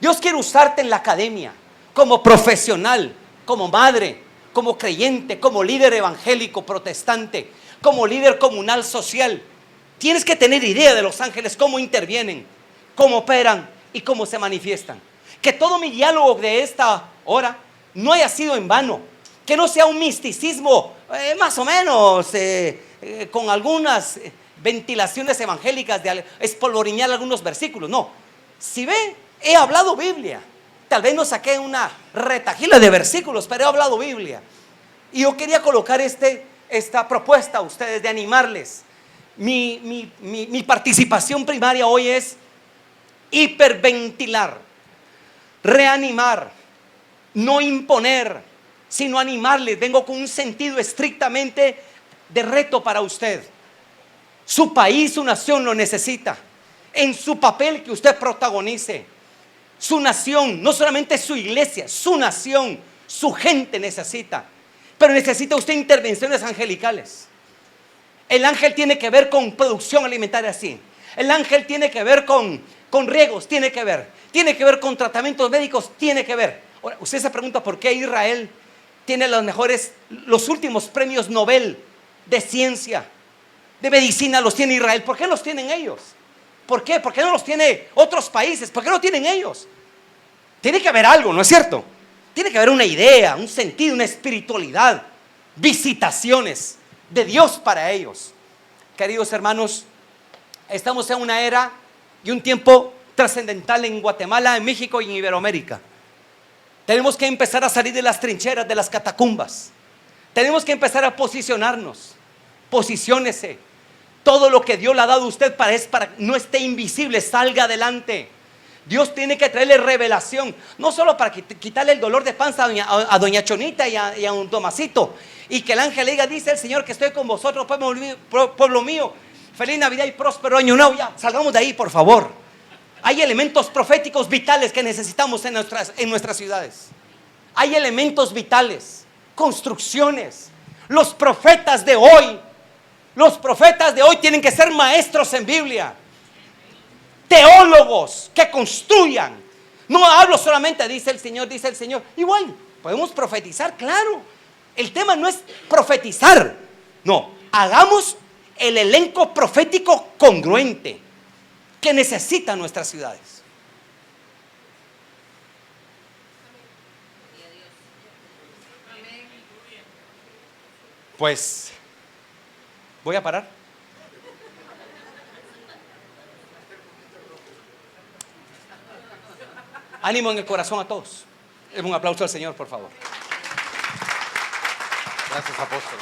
Dios quiere usarte en la academia, como profesional, como madre, como creyente, como líder evangélico protestante, como líder comunal social. Tienes que tener idea de los ángeles, cómo intervienen, cómo operan y cómo se manifiestan. Que todo mi diálogo de esta hora no haya sido en vano, que no sea un misticismo más o menos con algunas ventilaciones evangélicas de espolvorear algunos versículos. No, si ve, he hablado Biblia. Tal vez no saqué una retajila de versículos, pero he hablado Biblia. Y yo quería colocar esta propuesta a ustedes de animarles. Mi participación primaria hoy es hiperventilar, reanimar, no imponer, sino animarles. Vengo con un sentido estrictamente de reto para usted. Su país, su nación lo necesita. En su papel que usted protagonice. Su nación, no solamente su iglesia, su nación, su gente necesita. Pero necesita usted intervenciones angelicales. El ángel tiene que ver con producción alimentaria, sí. El ángel tiene que ver con riegos, tiene que ver con tratamientos médicos, tiene que ver. Ahora, usted se pregunta por qué Israel tiene los últimos premios Nobel de ciencia, de medicina, los tiene Israel. ¿Por qué los tienen ellos? ¿Por qué? ¿Por qué no los tiene otros países? ¿Por qué no tienen ellos? Tiene que haber algo, ¿no es cierto? Tiene que haber una idea, un sentido, una espiritualidad, visitaciones de Dios para ellos. Queridos hermanos, estamos en una era y un tiempo trascendental en Guatemala, en México y en Iberoamérica. Tenemos que empezar a salir de las trincheras, de las catacumbas. Tenemos que empezar a posicionarnos. Posiciónese. Todo lo que Dios le ha dado a usted para no esté invisible, salga adelante. Dios tiene que traerle revelación, no solo para quitarle el dolor de panza a doña Chonita y a un Tomasito, y que el ángel le diga, dice el Señor que estoy con vosotros, pueblo mío, feliz Navidad y próspero año nuevo. Ya, salgamos de ahí, por favor. Hay elementos proféticos vitales que necesitamos en nuestras ciudades. Hay elementos vitales, construcciones. Los profetas de hoy tienen que ser maestros en Biblia, teólogos que construyan. No hablo solamente, dice el Señor. Igual, podemos profetizar, claro. El tema no es profetizar. No, hagamos el elenco profético congruente que necesitan nuestras ciudades. Pues voy a parar. Ánimo en el corazón a todos. Un aplauso al Señor, por favor. Gracias, apóstol.